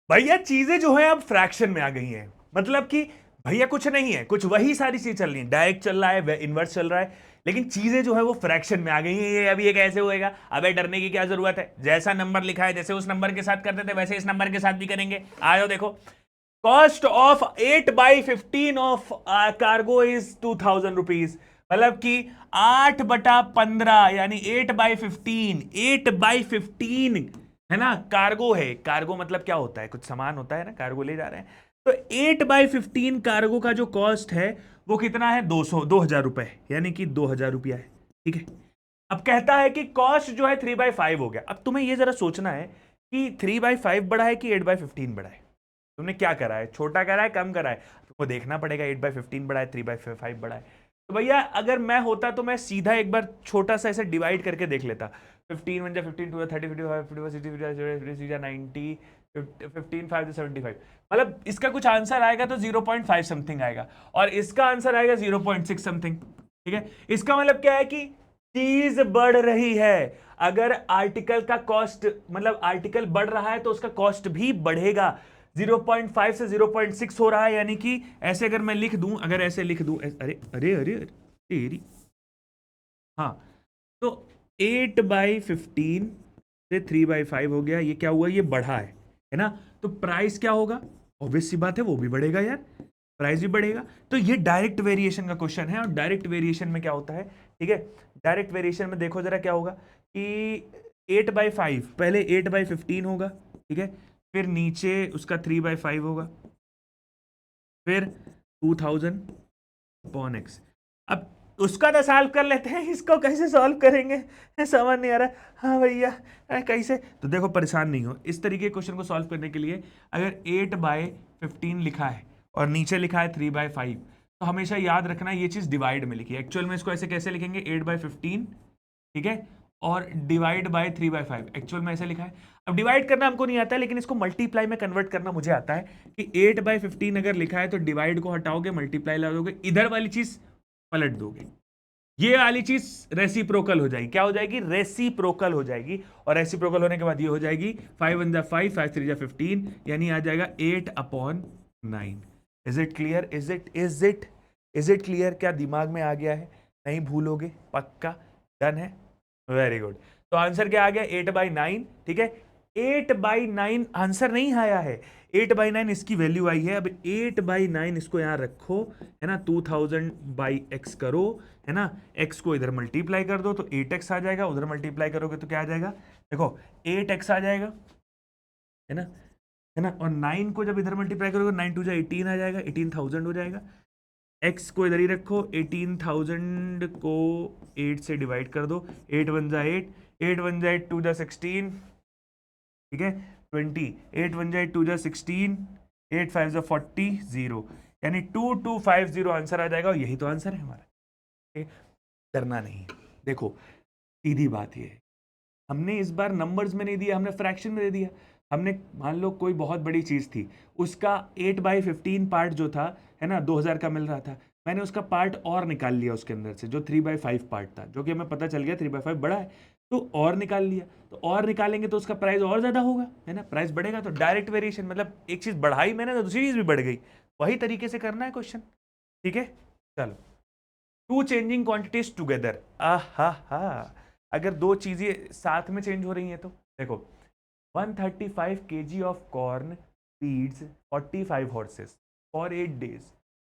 भैया चीजें जो है अब फ्रैक्शन में आ गई हैं, मतलब कि भैया कुछ नहीं है, कुछ वही सारी चीज चल रही है, डायरेक्ट चल रहा है, इनवर्स चल रहा है, लेकिन चीजें जो है वो फ्रैक्शन में आ गई हैं। ये अभी ये कैसे होएगा? अबे डरने की क्या जरूरत है, जैसा नंबर लिखा है, जैसे उस नंबर के साथ करते थे वैसे इस नंबर के साथ भी करेंगे। आ जाओ देखो, cost of 8/15 of cargo is 2000 rupees, मतलब कि 8/15 यानी 8/15, 8/15 है ना, कार्गो है। कार्गो मतलब क्या होता है, कुछ सामान होता है ना, कार्गो ले जा रहे हैं। तो 8/15 कार्गो का जो कॉस्ट है वो कितना है? 2000 रुपए, यानी कि 2000 रुपया है, ठीक है। अब कहता है कि कॉस्ट जो है 3/5 हो गया। अब तुम्हें ये जरा सोचना है कि 3/5 बड़ा है कि 8/15 बड़ा है। तुमने क्या करा है, छोटा करा है, कम करा है? तुमको देखना पड़ेगा, 8/15 बड़ा है, 3/5 बड़ा है। तो भैया अगर मैं होता तो मैं सीधा एक बार छोटा सा ऐसे डिवाइड करके देख लेता। 15 1 15 2 30 55 55 60 55 90 15 5 75, मतलब इसका कुछ आंसर आएगा तो 0.5 समथिंग आएगा, और इसका आंसर आएगा 0.6 समथिंग, ठीक है। इसका मतलब क्या है कि चीज बढ़ रही है। अगर आर्टिकल का कॉस्ट, मतलब आर्टिकल बढ़ रहा है तो उसका कॉस्ट भी बढ़ेगा। 0.5 से 0.6 हो रहा है, यानी कि ऐसे अगर मैं लिख दूं, अगर ऐसे लिख दूं, अरे अरे अरे तेरी, हाँ, तो 8/15 से 3/5 हो गया, ये क्या हुआ, ये बढ़ा है ना। तो प्राइस क्या होगा? ऑब्वियस सी बात है, वो भी बढ़ेगा यार, प्राइस भी बढ़ेगा। तो ये डायरेक्ट वेरिएशन का क्वेश्चन है, और डायरेक्ट वेरिएशन में क्या होता है, ठीक है। डायरेक्ट वेरिएशन में देखो जरा क्या होगा कि 8/5 पहले 8/15 होगा, ठीक है, फिर नीचे उसका 3/5 होगा, फिर 2000 अपॉन एक्स। अब उसका तो सॉल्व कर लेते हैं, इसको कैसे सॉल्व करेंगे समझ नहीं आ रहा। हाँ भैया कैसे, तो देखो परेशान नहीं हो, इस तरीके के क्वेश्चन को सॉल्व करने के लिए अगर 8/15 लिखा है और नीचे लिखा है 3/5, तो हमेशा याद रखना ये चीज डिवाइड में लिखी है। एक्चुअल में इसको ऐसे कैसे लिखेंगे, 8/15, ठीक है, और डिवाइड बाय 3/5, एक्चुअल में ऐसे लिखा है। अब डिवाइड करना हमको नहीं आता है, लेकिन इसको मल्टीप्लाई में कन्वर्ट करना मुझे आता है कि 8/15 अगर लिखा है तो डिवाइड को हटाओगे, मल्टीप्लाई लगाओगे, इधर वाली चीज पलट दोगे, ये वाली चीज रेसिप्रोकल हो जाएगी। क्या हो जाएगी? रेसिप्रोकल हो जाएगी। और रेसिप्रोकल होने के बाद ये हो जाएगी 5 1 5 5 3 15, यानी आ जाएगा 8/9। Is it clear? Is it clear? क्या दिमाग में आ गया है? नहीं भूलोगे? पक्का? डन है? Very good. तो आंसर क्या आ गया? 8/9, ठीक है। 8/9 आंसर नहीं आया है, 8/9 इसकी वैल्यू आई है। अब 8/9 इसको यहां रखो, है ना, 2000/x करो, है ना, x को इधर मल्टीप्लाई कर दो तो 8x आ जाएगा, उधर मल्टीप्लाई करोगे तो क्या आ जाएगा, देखो 8x आ जाएगा, है ना, है ना, और 9 को जब इधर मल्टीप्लाई करोगे 9 2 18 आ जाएगा, 18,000 हो जाएगा। x को इधर ही रखो, 18,000 को 8 से डिवाइड कर दो, 8 1 8, 8 1 8 2 16, ठीक है, 20, 8 1 8 2 16, 8 5 40, 0, यानी 2250 आंसर आ जाएगा, और यही तो आंसर है हमारा। करना नहीं, देखो सीधी बात ये है, हमने इस बार नंबर्स में नहीं दिया, हमने फ्रैक्शन में दे दिया। हमने मान लो कोई बहुत बड़ी चीज थी, उसका 8/15 पार्ट जो था, है ना, 2000 का मिल रहा था, मैंने उसका पार्ट और निकाल लिया उसके अंदर से, जो 3/5 पार्ट था, जो कि हमें पता चल गया 3/5 बड़ा है, तो और निकाल लिया। तो और निकालेंगे तो उसका प्राइस और ज्यादा होगा, है ना, प्राइस बढ़ेगा। तो डायरेक्ट वेरिएशन मतलब एक चीज बढ़ाई मैंने तो दूसरी चीज भी बढ़ गई, वही तरीके से करना है क्वेश्चन, ठीक है। चलो, टू चेंजिंग क्वांटिटीज टुगेदर, आहा हा, अगर दो चीजें साथ में चेंज हो रही हैं तो देखो 135 kg of corn feeds 45 horses for 8 days,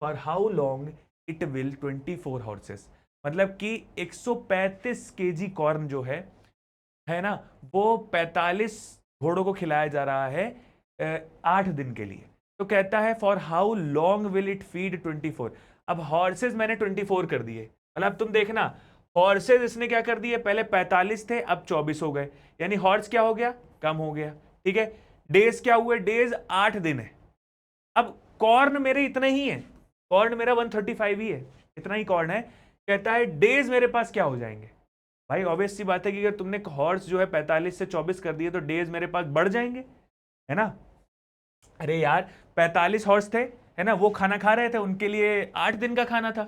for how long it will 24 horses. मतलब कि 135 kg कॉर्न जो है ना, वो 45 घोड़ों को खिलाया जा रहा है 8 दिन के लिए। तो कहता है for how long will it feed 24। अब हॉर्सेस मैंने 24 कर दिए, मतलब तुम देखना हॉर्सेस इसने क्या कर दिए, पहले 45 थे अब 24 हो गए, यानी हॉर्स क्या हो गया, कम हो गया। ठीक है, डेज क्या हुए, डेज 8 दिन है। अब कॉर्न मेरे इतने ही है, कॉर्न मेरा 135 ही है, इतना ही कॉर्न है। कहता है डेज मेरे पास क्या हो जाएंगे। भाई ऑब्वियस सी बात है कि अगर तुमने हॉर्स जो है 45 से 24 कर दिए तो डेज मेरे पास बढ़ जाएंगे, है ना। अरे यार 45 हॉर्स थे, है ना, वो खाना खा रहे थे, उनके लिए 8 दिन का खाना था।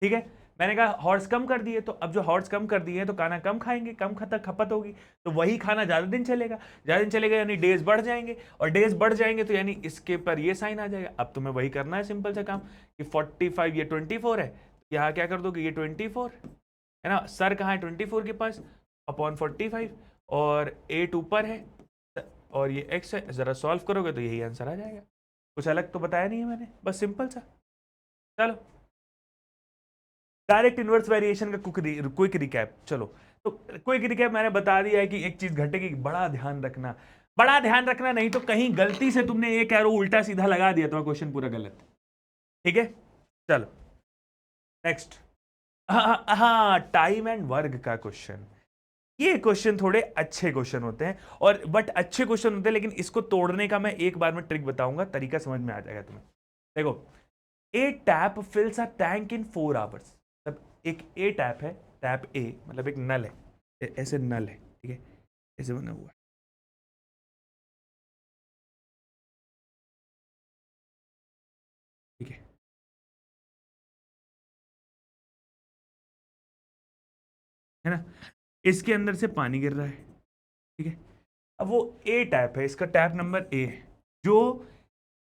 ठीक है, मैंने कहा हॉर्स कम कर दिए, तो अब जो हॉर्स कम कर दिए तो खाना कम खाएंगे, कम खपत होगी, तो वही खाना ज्यादा दिन चलेगा, ज्यादा दिन चलेगा यानी डेज बढ़ जाएंगे, और डेज बढ़ जाएंगे तो यानी इसके पर ये साइन आ जाएगा। अब तुम्हें वही करना है, सिंपल सा काम कि 45 ये 24 है, यहाँ क्या कर दोगे, ये 24 है ना, सर कहाँ है 24 के पास, अपॉन 45, और 8 ऊपर है और ये x है, जरा सॉल्व करोगे तो यही आंसर आ जाएगा। कुछ अलग तो बताया नहीं है मैंने, बस सिंपल सा। चलो डायरेक्ट इनवर्स वेरिएशन का क्विक रिकैप। चलो तो क्विक रिकैप मैंने बता दिया है कि एक चीज घटेगी, बड़ा ध्यान रखना, बड़ा ध्यान रखना, नहीं तो कहीं गलती से तुमने एक एरो उल्टा सीधा लगा दिया तो क्वेश्चन पूरा गलत। ठीक है, चलो नेक्स्ट। हाँ, टाइम एंड वर्क का क्वेश्चन। ये क्वेश्चन थोड़े अच्छे क्वेश्चन होते हैं, और बट अच्छे क्वेश्चन होते हैं, लेकिन इसको तोड़ने का मैं एक बार में ट्रिक बताऊंगा, तरीका समझ में आ जाएगा तुम्हें। देखो, a tap fills a tank in 4 hours. मतलब एक ए टैप है, टैप ए मतलब एक नल है, ऐसे नल है, ठीक है, ऐसे बना हुआ है, ठीक है ना, इसके अंदर से पानी गिर रहा है, ठीक है। अब वो ए टैप है, इसका टैप नंबर ए है, जो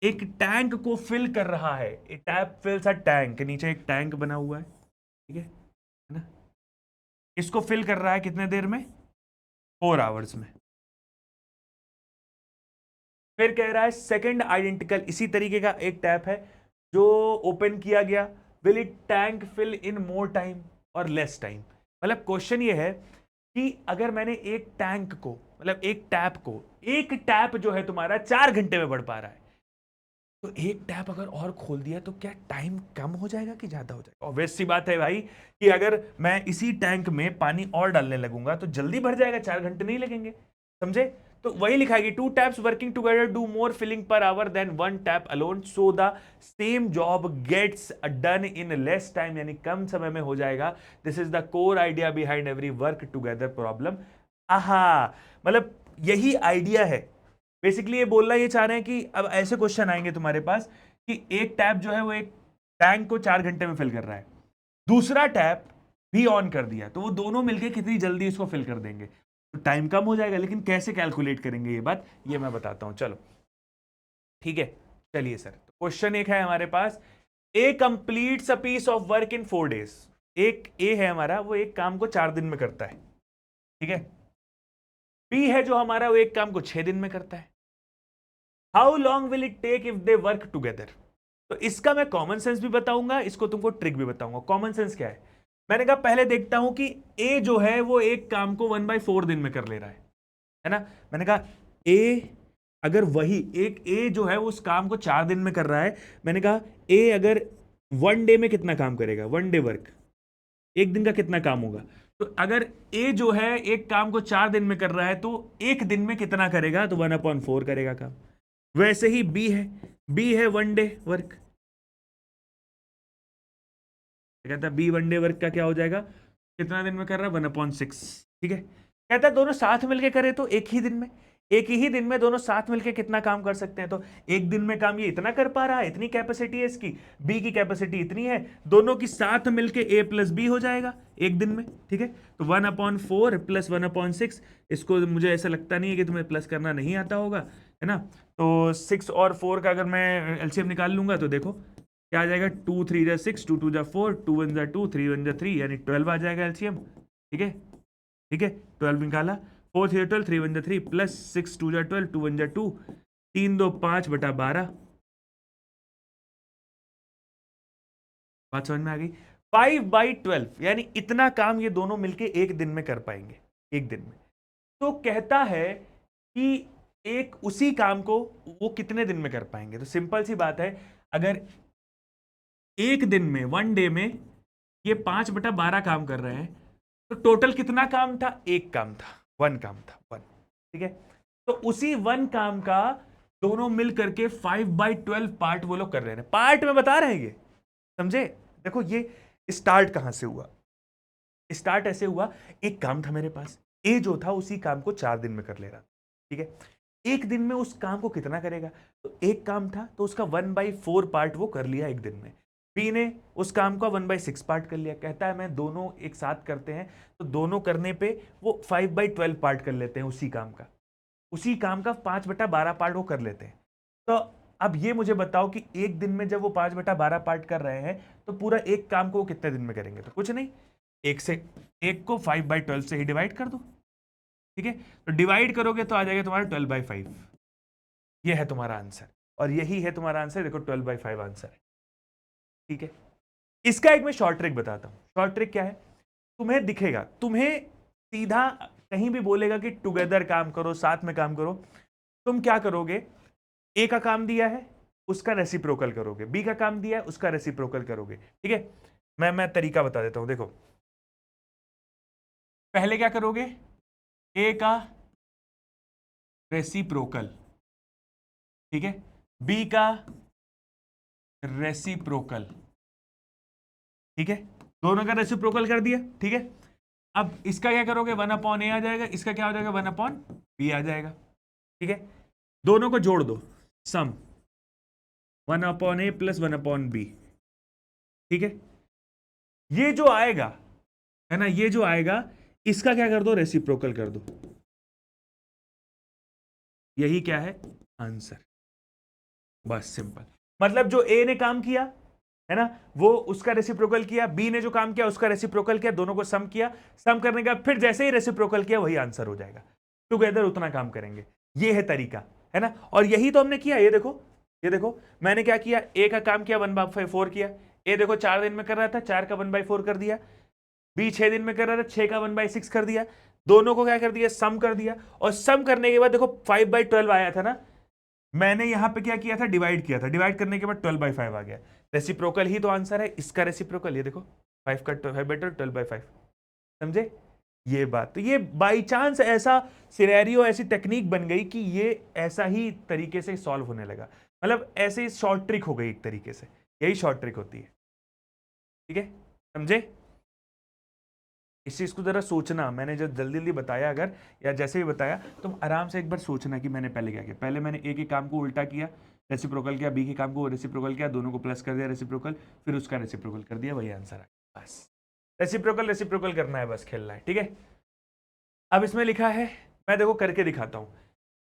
एक टैंक को फिल कर रहा है। ए टैप फिल्स अ टैंक, नीचे एक टैंक बना हुआ है, ठीक है ना, इसको फिल कर रहा है कितने देर में, 4 आवर्स में। फिर कह रहा है सेकंड आइडेंटिकल इसी तरीके का एक टैप है जो ओपन किया गया, will it tank fill in more time और लेस टाइम। मतलब क्वेश्चन ये है कि अगर मैंने एक टैंक को, मतलब एक टैप को, एक टैप जो है तुम्हारा 4 घंटे में बढ़ पा रहा है, तो एक टैप अगर और खोल दिया तो क्या टाइम कम हो जाएगा कि ज्यादा हो जाएगा। ऑब्वियस सी बात है भाई कि अगर मैं इसी टैंक में पानी और डालने लगूंगा तो जल्दी भर जाएगा, 4 घंटे नहीं लगेंगे, समझे। तो वही लिखा है, 2 taps working together do more filling per hour than 1 tap alone, so the same job gets done in less time, यानी कम समय में हो जाएगा। This is the core idea behind every work together problem. आहा, मतलब यही आइडिया है बेसिकली। ये बोलना ये चाह रहे हैं कि अब ऐसे क्वेश्चन आएंगे तुम्हारे पास कि एक टैप जो है वो एक टैंक को 4 घंटे में फिल कर रहा है, दूसरा टैप भी ऑन कर दिया, तो वो दोनों मिलके कितनी जल्दी इसको फिल कर देंगे, तो टाइम कम हो जाएगा। लेकिन कैसे कैलकुलेट करेंगे ये बात, ये मैं बताता हूं, चलो ठीक है। चलिए सर, तो क्वेश्चन एक है हमारे पास, A completes a piece of work in 4 days। एक ए है हमारा, वो एक काम को 4 दिन में करता है, ठीक है। बी है जो हमारा, वो एक काम को 6 दिन में करता है। How long will it take if they work together. तो इसका मैं कॉमन सेंस भी बताऊंगा, इसको तुमको ट्रिक भी बताऊंगा। कॉमन सेंस क्या है, मैंने कहा पहले देखता हूं कि ए जो है वो एक काम को 1/4 दिन में कर ले रहा है ना। मैंने कहा ए अगर वही एक ए जो है वो उस काम को 4 दिन में कर रहा है, मैंने कहा ए अगर 1 डे में कितना काम करेगा, 1 डे वर्क, एक दिन का कितना काम होगा। तो अगर ए जो है एक काम को 4 दिन में कर रहा है तो एक दिन में कितना करेगा, तो 1/4 करेगा काम। वैसे ही बी है, बी है 1 डे वर्क, कहता है बी 1 डे वर्क का क्या हो जाएगा, कितना दिन में कर रहा है, 1/6, ठीक है। कहता है दोनों साथ मिलके करे तो एक ही दिन में, एक ही दिन में दोनों साथ मिलके कितना काम कर सकते हैं, तो एक दिन में काम ये इतना कर पा रहा है, इतनी कैपेसिटी है इसकी, बी की कैपेसिटी इतनी है, दोनों की साथ मिलके ए प्लस बी हो जाएगा एक दिन में, ठीक है। तो 1/4 प्लस 1/6, इसको मुझे ऐसा लगता नहीं है कि तुम्हें प्लस करना नहीं आता होगा, है ना। तो 6 और 4 का अगर मैं एलसीएम निकाल लूंगा तो देखो क्या आ जाएगा, 2 3 जा 6, 2 2 जा 4, 2 1 जा 2, 3 1 जा 3, यानी 12 आ जाएगा एलसीएम, ठीक है, ठीक है। 12 निकाला, 4 3 12, 3 1 3 प्लस 6 2 12, 2 1 2, 3 2 5 बटा 12। बात समझ में आ गई? 5/12 यानी इतना काम ये दोनों मिलके एक दिन में कर पाएंगे, एक दिन में। तो कहता है कि एक उसी काम को वो कितने दिन में कर पाएंगे। तो सिंपल सी बात है, अगर एक दिन में, वन डे में ये 5/12 काम कर रहे हैं, तो टोटल कितना काम था? एक काम था, वन काम था, वन। ठीक है, तो उसी वन काम का दोनों मिल करके 5/12 पार्ट वो लोग कर रहे हैं। पार्ट में बता रहे हैं ये, समझे? देखो ये स्टार्ट कहां से हुआ। स्टार्ट ऐसे हुआ, एक काम था मेरे पास, ए जो था उसी काम को 4 दिन में कर ले रहा। ठीक है, एक दिन में उस काम को कितना करेगा? तो एक काम था तो उसका 1/4 पार्ट वो कर लिया एक दिन में। बी ने उस काम का 1/6 पार्ट कर लिया। कहता है मैं दोनों एक साथ करते हैं तो दोनों करने पे वो 5/12 पार्ट कर लेते हैं उसी काम का। उसी काम का 5/12 पार्ट वो कर लेते हैं। तो अब ये मुझे बताओ कि एक दिन में जब वो 5/12 पार्ट कर रहे हैं तो पूरा एक काम को वो कितने दिन में करेंगे? तो कुछ नहीं, एक को 5/12 से ही डिवाइड कर दो। ठीक है, तो डिवाइड करोगे तो आ जाएगा तुम्हारा 12/5। ये है तुम्हारा आंसर, और यही है तुम्हारा आंसर। देखो 12/5 आंसर है। ठीक है, इसका एक मैं शॉर्ट ट्रिक बताता हूं। शॉर्ट ट्रिक क्या है? तुम्हें दिखेगा, तुम्हें सीधा कहीं भी बोलेगा कि टुगेदर काम करो, साथ में काम करो, तुम क्या करोगे? ए का काम दिया है, उसका रेसिप्रोकल करोगे। बी का काम दिया है, उसका रेसिप्रोकल करोगे। ठीक है, मैं तरीका बता देता हूं। देखो, पहले क्या करोगे? ए का रेसिप्रोकल, ठीक है, बी का रेसिप्रोकल, ठीक है, दोनों का रेसिप्रोकल कर दिया। ठीक है, अब इसका क्या करोगे? 1/a आ जाएगा, इसका क्या हो जाएगा? 1/b आ जाएगा। ठीक है, दोनों को जोड़ दो, सम 1/a प्लस 1/b। ठीक है, ये जो आएगा है ना, ये जो आएगा इसका क्या कर दो? रेसिप्रोकल कर दो। यही क्या है? आंसर। बस सिंपल। मतलब जो ए ने काम किया है ना, वो उसका रेसिप्रोकल किया, बी ने जो काम किया उसका रेसिप्रोकल किया, दोनों को सम किया। सम करने के बाद फिर जैसे ही रेसिप्रोकल किया वही आंसर हो जाएगा। टुगेदर उतना काम करेंगे। ये है तरीका, है ना। और यही तो हमने किया। ये देखो, ये देखो, मैंने क्या किया? ए का काम किया, 1/4 किया। ए देखो 4 दिन में कर रहा था, 4 का 1/4 कर दिया। बी 6 दिन में कर रहा था, 6 का 1/6 कर दिया। दोनों को क्या कर दिया? सम कर दिया। और सम करने के बाद देखो 5/12 आया था ना, मैंने यहां पे क्या किया था? डिवाइड किया था। डिवाइड करने के बाद 12/5 आ गया। रेसिप्रोकल ही तो आंसर है। इसका रेसिप्रोकल ये देखो, 5 का 12/5। समझे ये बात? तो ये बाई चांस ऐसा सिनेरियो, ऐसी टेक्निक बन गई कि ये ऐसा ही तरीके से सॉल्व होने लगा। मतलब ऐसे शॉर्ट ट्रिक हो गई एक तरीके से। यही शॉर्ट ट्रिक होती है। ठीक है, समझे? इस चीज को जरा सोचना। मैंने जो जल्दी जल्दी बताया अगर, या जैसे भी बताया, तुम आराम से एक बार सोचना कि मैंने पहले क्या किया। पहले मैंने ए के काम को उल्टा किया, रेसिप्रोकल किया, बी के काम को रेसिप्रोकल किया, दोनों को प्लस कर दिया रेसिप्रोकल, फिर उसका रेसिप्रोकल कर दिया, वही आंसर है। बस रेसिप्रोकल रेसिप्रोकल करना है, बस खेलना है। ठीक है, अब इसमें लिखा है, मैं देखो करके दिखाता हूं।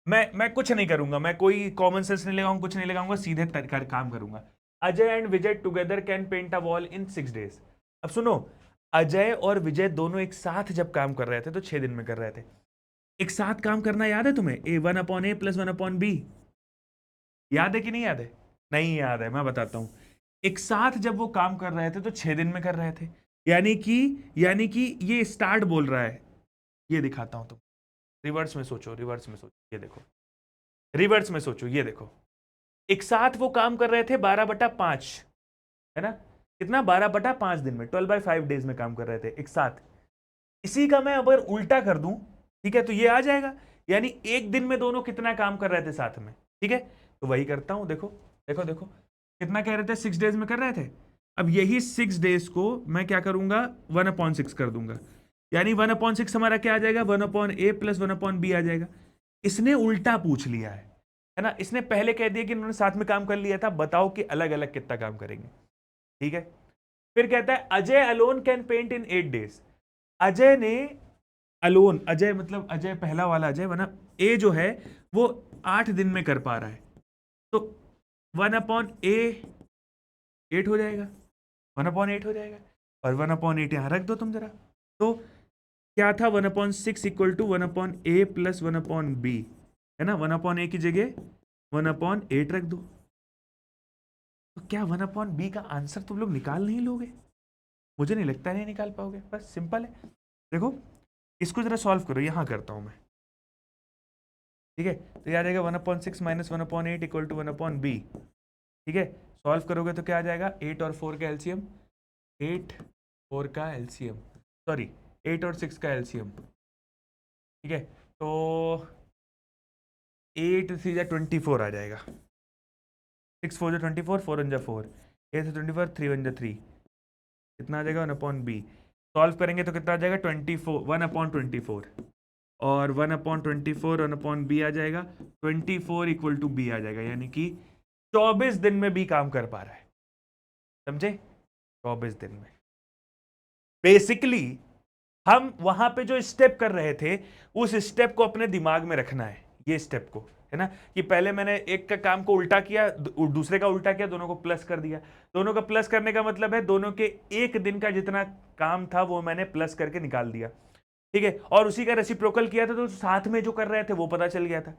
मैं कुछ नहीं करूंगा, मैं कोई कॉमन सेंस नहीं लगाऊंगा, कुछ नहीं लगाऊंगा, सीधे काम करूंगा। Ajay and Vijay together can paint a wall in 6 days। अब सुनो, अजय और विजय दोनों एक साथ जब काम कर रहे थे तो 6 दिन में कर रहे थे। एक साथ काम करना याद है तुम्हें? A1/A प्लस 1/B, याद है कि नहीं याद है? नहीं याद है, मैं बताता हूं। एक साथ जब वो काम कर रहे थे तो 6 दिन में कर रहे थे। यानी कि ये स्टार्ट बोल रहा है। ये दिखाता हूं तुम, रिवर्स में सोचो, रिवर्स में सोचो। ये देखो, रिवर्स में सोचो। ये देखो, एक साथ वो काम कर रहे थे 12/5, है ना। कितना? 12/5 दिन में, 12/5 डेज में काम कर रहे थे एक साथ। इसी का मैं अगर उल्टा कर दूं, ठीक है, तो ये आ जाएगा। यानी एक दिन में दोनों कितना काम कर रहे थे साथ में। ठीक है, तो वही करता हूं। देखो देखो देखो, कितना कह रहे थे? 6 डेज में कर रहे थे। अब यही 6 डेज को मैं क्या करूंगा? 1/6 कर दूंगा। यानी 1/6 हमारा क्या आ जाएगा? 1/A प्लस 1/B आ जाएगा। इसने उल्टा पूछ लिया है ना। इसने पहले कह दिया कि इन्होंने साथ में काम कर लिया था, बताओ कि अलग अलग कितना काम करेंगे। ठीक है, फिर कहता है Ajay alone can paint in 8 days। Ajay ने अलोन, अजय मतलब अजय पहला वाला अजय, वरना ए जो है वो 8 दिन में कर पा रहा है, तो 1/A 8 हो जाएगा, 1/8 हो जाएगा। और 1/8 यहां रख दो तुम जरा। तो क्या था 1/6 equal to 1/a plus 1/b, है ना। 1/a की जगह 1/8 रख दो। तो क्या 1/b का आंसर तुम लोग निकाल नहीं लोगे? मुझे नहीं लगता, नहीं निकाल पाओगे। बस सिंपल है। देखो इसको जरा सॉल्व करो, यहां करता हूं मैं, ठीक है। तो ये आ जाएगा 1/6 माइनस 1/8 इक्वल टू 1/b, ठीक है। सॉल्व करोगे तो क्या आ जाएगा, 8 और 4 का एलसीएम, 8 4 का एलसीएम, सॉरी 8 और 6 का एलसीएम, ठीक है। तो 8 3 जा 24 आ जाएगा, 6 4 जा 24, 4 1 जा 4, 8 से 24, 3 1 जा 3, कितना आ जाएगा 1/b। सॉल्व करेंगे तो कितना आ जाएगा 24, 1/24, और 1/24 1/b आ जाएगा 24 इक्वल टू b आ जाएगा, यानी कि 24 दिन में भी काम कर पा रहा है, समझे। 24 दिन में बेसिकली हम वहां पे जो स्टेप कर रहे थे उस स्टेप को अपने दिमाग में रखना है, ये स्टेप को, है ना। कि पहले मैंने एक का काम को उल्टा किया, दूसरे का उल्टा किया, दोनों को प्लस कर दिया। दोनों का प्लस करने का मतलब है दोनों के एक दिन का जितना काम था वो मैंने प्लस करके निकाल दिया, ठीक है। और उसी का रेसिप्रोकल किया था तो साथ में जो कर रहे थे वो पता चल गया था।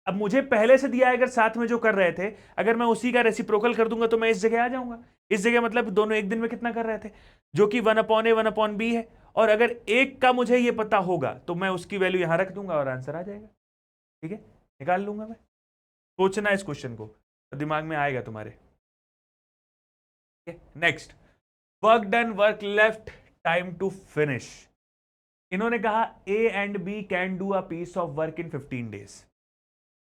अब मुझे पहले से दिया है, अगर साथ में जो कर रहे थे अगर मैं उसी का रेसिप्रोकल कर दूंगा तो मैं इस जगह आ जाऊंगा। इस जगह मतलब दोनों एक दिन में कितना कर रहे थे, जो कि 1/a 1/b है। और अगर एक का मुझे ये पता होगा तो मैं उसकी वैल्यू यहां रख दूंगा और आंसर आ जाएगा, ठीक है। निकाल लूंगा मैं। सोचना इस क्वेश्चन को तो दिमाग में आएगा तुम्हारे। Next, work done work left time to finish. इन्होंने कहा A and B can do a piece of work in 15 days,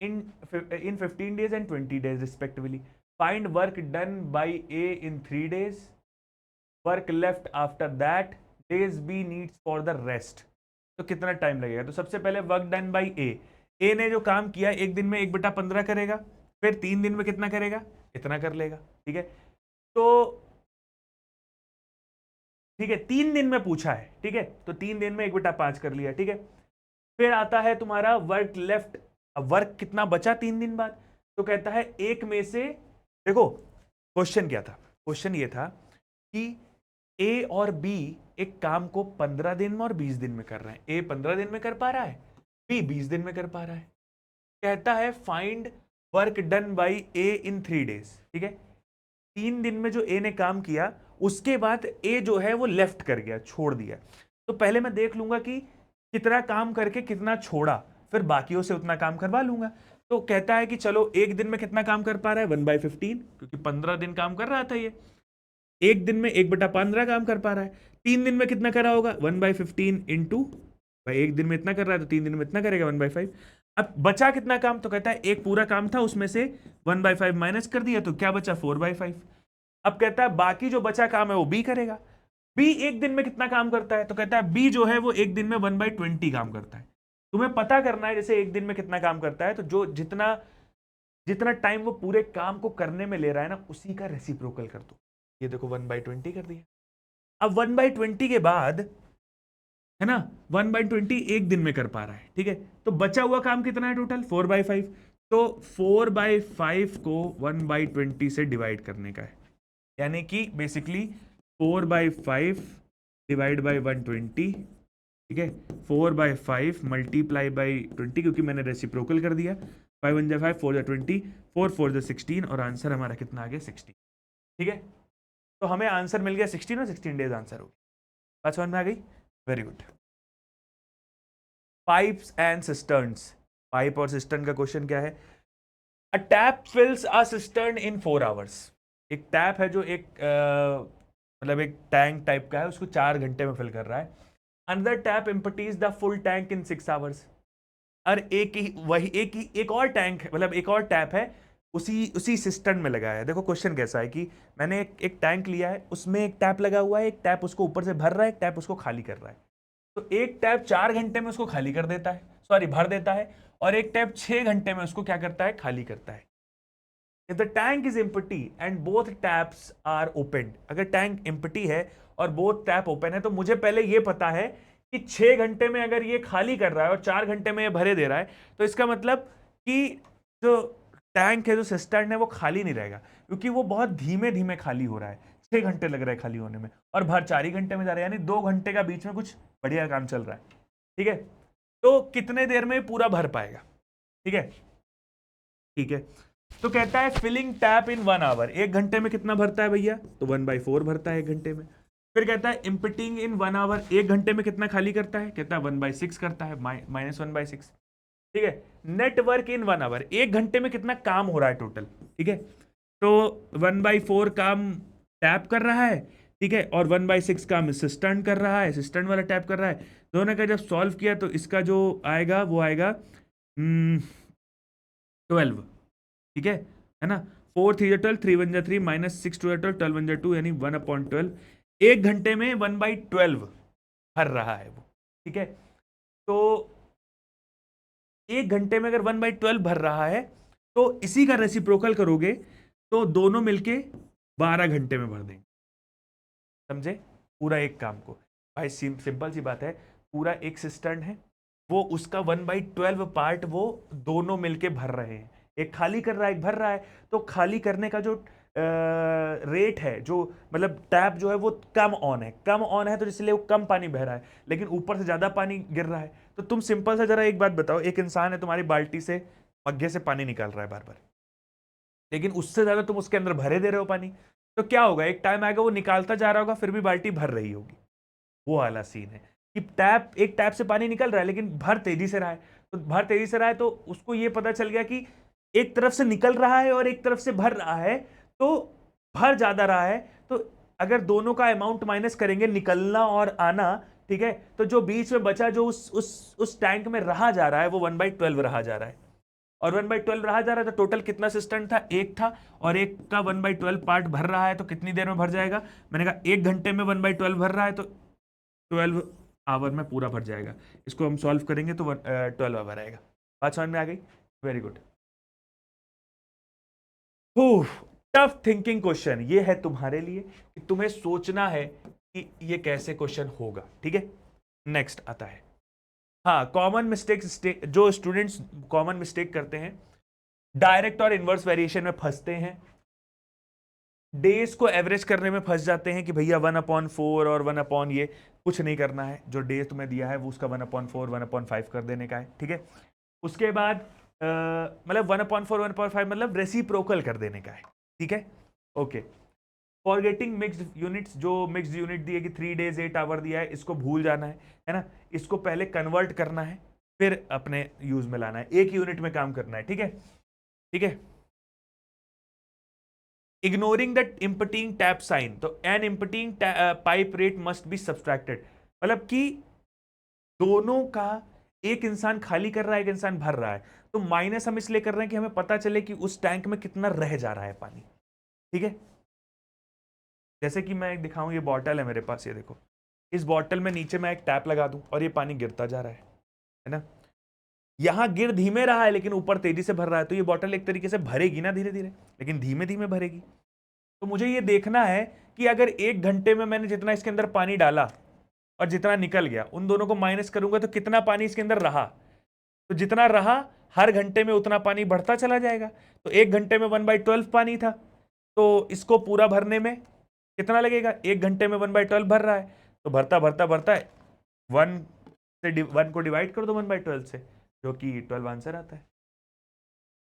in 15 days and 20 days respectively. Find work done by A in 3 days, work left after that, days B needs for the rest. तो कितना time लगेगा। तो सबसे पहले work done by ए ने जो काम किया एक दिन में 1/15 करेगा, फिर 3 दिन में कितना करेगा, इतना कर लेगा, ठीक है। तो ठीक है 3 दिन में पूछा है, ठीक है, तो 3 दिन में 1/5 कर लिया, ठीक है। फिर आता है तुम्हारा वर्क लेफ्ट। अब वर्क कितना बचा 3 दिन बाद, तो कहता है एक में से, देखो क्वेश्चन क्या था, क्वेश्चन ये था कि ए और बी एक काम को 15 दिन में और 20 दिन में कर रहे हैं। ए 15 दिन में कर पा रहा है, बी 20 दिन में कर पा रहा है। कहता है find work done by A in 3 days, ठीक है। 3 दिन में जो ए ने काम किया उसके बाद ए जो है वो लेफ्ट कर गया, छोड़ दिया। तो पहले मैं देख लूंगा कि कितना काम करके कितना छोड़ा, फिर बाकियों से उतना काम करवा लूंगा। तो कहता है कि चलो एक दिन में कितना काम कर पा रहा है 1/15, क्योंकि 15 दिन काम कर रहा था ये, एक दिन में 1/15 काम कर पा रहा है। 3 दिन में कितना करा होगा 1/15 इंटू भाई, एक दिन में इतना कर रहा है तो 3 दिन में इतना करेगा 1/5। अब बचा कितना काम, तो कहता है एक पूरा काम था उसमें से 1/5 माइनस कर दिया तो क्या बचा 4/5। अब कहता है बाकी जो बचा काम है वो बी करेगा। बी एक दिन में कितना काम करता है, तो कहता है बी जो है वो एक दिन में 1/20 काम करता है। तुम्हें पता करना है जैसे एक दिन में कितना काम करता है, तो जो जितना जितना टाइम वो पूरे काम को करने में ले रहा है ना उसी का रेसिप्रोकल कर दो। ये देखो 1/20 कर दिया। अब 1/20 के बाद, है ना, 1/20 एक दिन में कर पा रहा है, ठीक है। तो बचा हुआ काम कितना है टोटल 4/5, तो 4/5 को 1/20 से डिवाइड करने का है, यानी कि बेसिकली 4/5 डिवाइड बाई 120, ठीक है। 4/5 मल्टीप्लाई बाई 20, क्योंकि मैंने रेसिप्रोकल कर दिया। 5 1 5, 4 20, 4 4 16, और आंसर हमारा कितना आ गया 16, ठीक है। तो हमें आंसर मिल गया 16 और 16 डेज आंसर हो गया। बात समझ में आ गई, very good. Pipes and cisterns, pipe और सिस्टर्न का क्वेश्चन क्या है। A tap fills a cistern in 4 hours. एक टैप है जो एक मतलब एक टैंक टाइप का है, उसको 4 घंटे में फिल कर रहा है। Another tap empties the full tank in 6 hours. और एक और टैंक है, मतलब एक और टैप है उसी सिस्टम में लगा है। देखो क्वेश्चन कैसा है कि मैंने एक टैंक लिया है, उसमें एक टैप लगा हुआ है, एक टैप उसको ऊपर से भर रहा है, एक टैप उसको खाली कर रहा है। तो एक टैप 4 घंटे में उसको खाली कर देता है, सॉरी भर देता है, और एक टैप 6 घंटे में उसको क्या करता है, खाली करता है। If the tank is empty and both taps are open, अगर टैंक एम्प्टी है और बोथ टैप ओपन है, तो मुझे पहले ये पता है कि 6 घंटे में अगर ये खाली कर रहा है और 4 घंटे में ये भरे दे रहा है, तो इसका मतलब कि जो टैंक है, जो सिस्टर्न है, वो खाली नहीं रहेगा, क्योंकि वो बहुत धीमे धीमे खाली हो रहा है। 6 घंटे लग रहा है खाली होने में, और भर 4 ही घंटे में जा रहा है, यानी 2 घंटे का बीच में कुछ बढ़िया काम चल रहा है। ठीक है, तो कितने देर में पूरा भर पाएगा? ठीक है, ठीक है। तो कहता है फिलिंग टैप इन 1 आवर, 1 घंटे में कितना भरता है भैया? तो 1/4 भरता है 1 घंटे में। फिर कहता है इम्पटिंग इन 1 आवर, 1 घंटे में कितना खाली करता है? कहता है 1/6 करता है, -1/6। ठीक है, नेटवर्क इन 1 आवर, 1 घंटे में कितना काम हो रहा है टोटल? ठीक है, तो 1/4 काम टैप कर रहा है, ठीक है, और 1/6 काम असिस्टेंट कर रहा है, असिस्टेंट वाला टैप कर रहा है। दोनों का जब सॉल्व किया तो इसका जो आएगा वो आएगा 12। ठीक है ना? 4 3 12, 3 1 3, -6 2 12, 12 1 2, यानी 1/12। 1 घंटे में 1/12 भर रहा है वो। ठीक है, तो 1 घंटे में अगर 1/12 भर रहा है तो इसी का रेसिप्रोकल करोगे तो दोनों मिलके 12 घंटे में भर देंगे। समझे? पूरा एक काम को भाई, सिंपल सी बात है, पूरा एक सिस्टम है, वो उसका 1/12 पार्ट वो दोनों मिलके भर रहे हैं। एक खाली कर रहा है, एक भर रहा है, तो खाली करने का जो रेट है, जो मतलब टैप जो है वो कम ऑन है, तो इसलिए वो कम पानी बह रहा है, लेकिन ऊपर से ज्यादा पानी गिर रहा है। तो तुम सिंपल सा जरा एक बात बताओ, एक इंसान है, तुम्हारी बाल्टी से मग्गे से पानी निकाल रहा है बार बार, लेकिन उससे ज्यादा तुम उसके अंदर भरे दे रहे हो पानी, तो क्या होगा? एक टाइम आएगा वो निकालता जा रहा होगा, फिर भी बाल्टी भर रही होगी। वो वाला सीन है कि एक टैप से पानी निकल रहा है लेकिन भर तेजी से रहा है, तो भर तेजी से रहा है तो उसको ये पता चल गया कि एक तरफ से निकल रहा है और एक तरफ से भर रहा है, तो भर ज्यादा रहा है, तो अगर दोनों का अमाउंट माइनस करेंगे, निकलना और आना, ठीक है, तो जो बीच में बचा, जो उस टैंक में रहा जा रहा है, वो 1/12 रहा जा रहा है। और 1/12 रहा जा रहा है, तो टोटल कितना सिस्टम था? एक था, और एक का 1/12 पार्ट भर रहा है, तो कितनी देर में भर जाएगा? मैंने कहा 1 घंटे में 1/12 भर रहा है, तो 12 आवर में पूरा भर जाएगा। इसको हम सॉल्व करेंगे तो 12 आवर आएगा। बात समझ में आ गई? Very good. Tough thinking question ये है तुम्हारे लिए कि तुम्हें सोचना है कि ये कैसे क्वेश्चन होगा। ठीक है, नेक्स्ट आता है, हाँ, कॉमन मिस्टेक्स जो स्टूडेंट्स कॉमन मिस्टेक करते हैं, डायरेक्ट और इनवर्स वेरिएशन में फंसते हैं, डेज को एवरेज करने में फंस जाते हैं कि भैया 1/4 और 1 ये कुछ नहीं करना है, जो डेज तुम्हें दिया है वो उसका 1/4 1/5 कर देने का है। ठीक है, उसके बाद मतलब 1/4 1/5 मतलब रेसिप्रोकल कर देने का है। ठीक है, ओके। फॉरगेटिंग मिक्स्ड यूनिट्स, जो मिक्स्ड यूनिट दिए कि 3 days 8 आवर दिया है, इसको भूल जाना है ना, इसको पहले कन्वर्ट करना है, फिर अपने यूज में लाना है, एक यूनिट में काम करना है। ठीक है, ठीक है। Ignoring that emptying tap sign, तो an emptying pipe rate must be subtracted, मतलब कि दोनों का, एक इंसान खाली कर रहा है, एक इंसान भर रहा है, तो माइनस हम इसलिए कर रहे हैं कि हमें पता चले कि उस टैंक में कितना रह जा रहा है पानी। ठीक है, जैसे कि मैं दिखाऊं, ये बॉटल है मेरे पास, ये देखो, इस बॉटल में नीचे मैं एक टैप लगा दूं और ये पानी गिरता जा रहा है ना, यहां गिर धीमे रहा है लेकिन ऊपर तेजी से भर रहा है, तो ये बॉटल एक तरीके से भरेगी ना धीरे धीरे, लेकिन धीमे धीमे भरेगी। तो मुझे ये देखना है कि अगर 1 घंटे में मैंने जितना इसके अंदर पानी डाला और जितना निकल गया, उन दोनों को माइनस करूंगा तो कितना पानी इसके अंदर रहा, तो जितना रहा हर घंटे में उतना पानी बढ़ता चला जाएगा। तो 1 घंटे में 1/12 पानी था, तो इसको पूरा भरने में कितना लगेगा? 1 घंटे में 1/12 भर रहा है, तो भरता भरता भरता है 1 को डिवाइड कर दो 1/12 से, जो कि 12 आंसर आता है।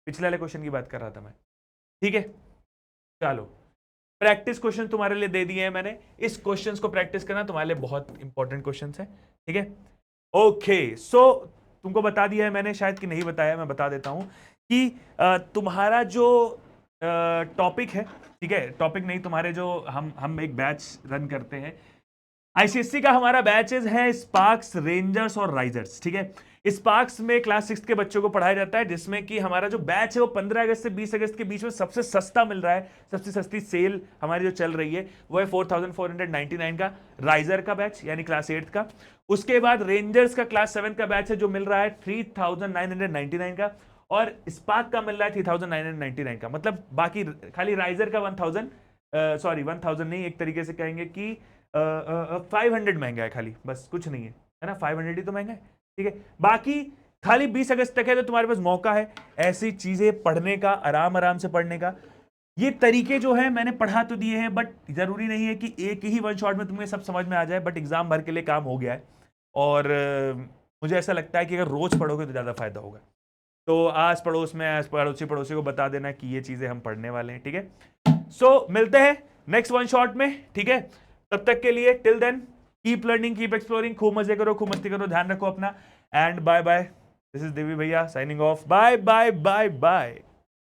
पिछले वाले क्वेश्चन की बात कर रहा था मैं। ठीक है, चलो, प्रैक्टिस क्वेश्चन तुम्हारे लिए दे दिए हैं मैंने, इस क्वेश्चंस को प्रैक्टिस करना तुम्हारे लिए बहुत इंपॉर्टेंट क्वेश्चंस है। ठीक है, ओके। सो तुमको बता दिया है मैंने, शायद कि नहीं बताया, मैं बता देता हूं कि तुम्हारा जो टॉपिक है, ठीक है, टॉपिक नहीं, तुम्हारे जो हम एक बैच रन करते हैं, आईसीएससी का हमारा बैचेस है स्पार्क्स, रेंजर्स और राइजर्स। ठीक है, स्पार्क्स में क्लास 6 के बच्चों को पढ़ाया जाता है, जिसमें कि हमारा जो बैच है वो 15 अगस्त से 20 अगस्त के बीच में सबसे सस्ता मिल रहा है, सबसे सस्ती सेल हमारी जो चल रही है वो है 4499 का राइजर का बैच, यानी क्लास 8 का। उसके बाद रेंजर्स का क्लास 7 का बैच है जो मिल रहा है 3999 का, और स्पार्क का मिल रहा है 3999 का, मतलब बाकी खाली राइजर का 1000 नहीं, एक तरीके से कहेंगे कि 500 महंगा है खाली, बस कुछ नहीं है ना, 500 ही तो महंगा है। ठीक है, बाकी खाली 20 अगस्त तक है, तो तुम्हारे पास मौका है ऐसी चीजें पढ़ने का, आराम आराम से पढ़ने का। ये तरीके जो है मैंने पढ़ा तो दिए हैं, बट जरूरी नहीं है कि एक ही वन शॉट में तुम्हें सब समझ में आ जाए, बट एग्जाम भर के लिए काम हो गया है। और मुझे ऐसा लगता है कि अगर रोज पढ़ोगे तो ज्यादा फायदा होगा। तो आस पड़ोस में पड़ोसी पड़ोसी को बता देना कि ये चीजें हम पढ़ने वाले हैं, ठीक है। सो मिलते हैं नेक्स्ट वन शॉट में, ठीक है। तब तक के लिए till then keep learning, keep exploring, खूब मजे करो, खूब मस्ती करो, ध्यान रखो अपना, and bye bye. This is Devi भैया signing off. Bye bye bye bye.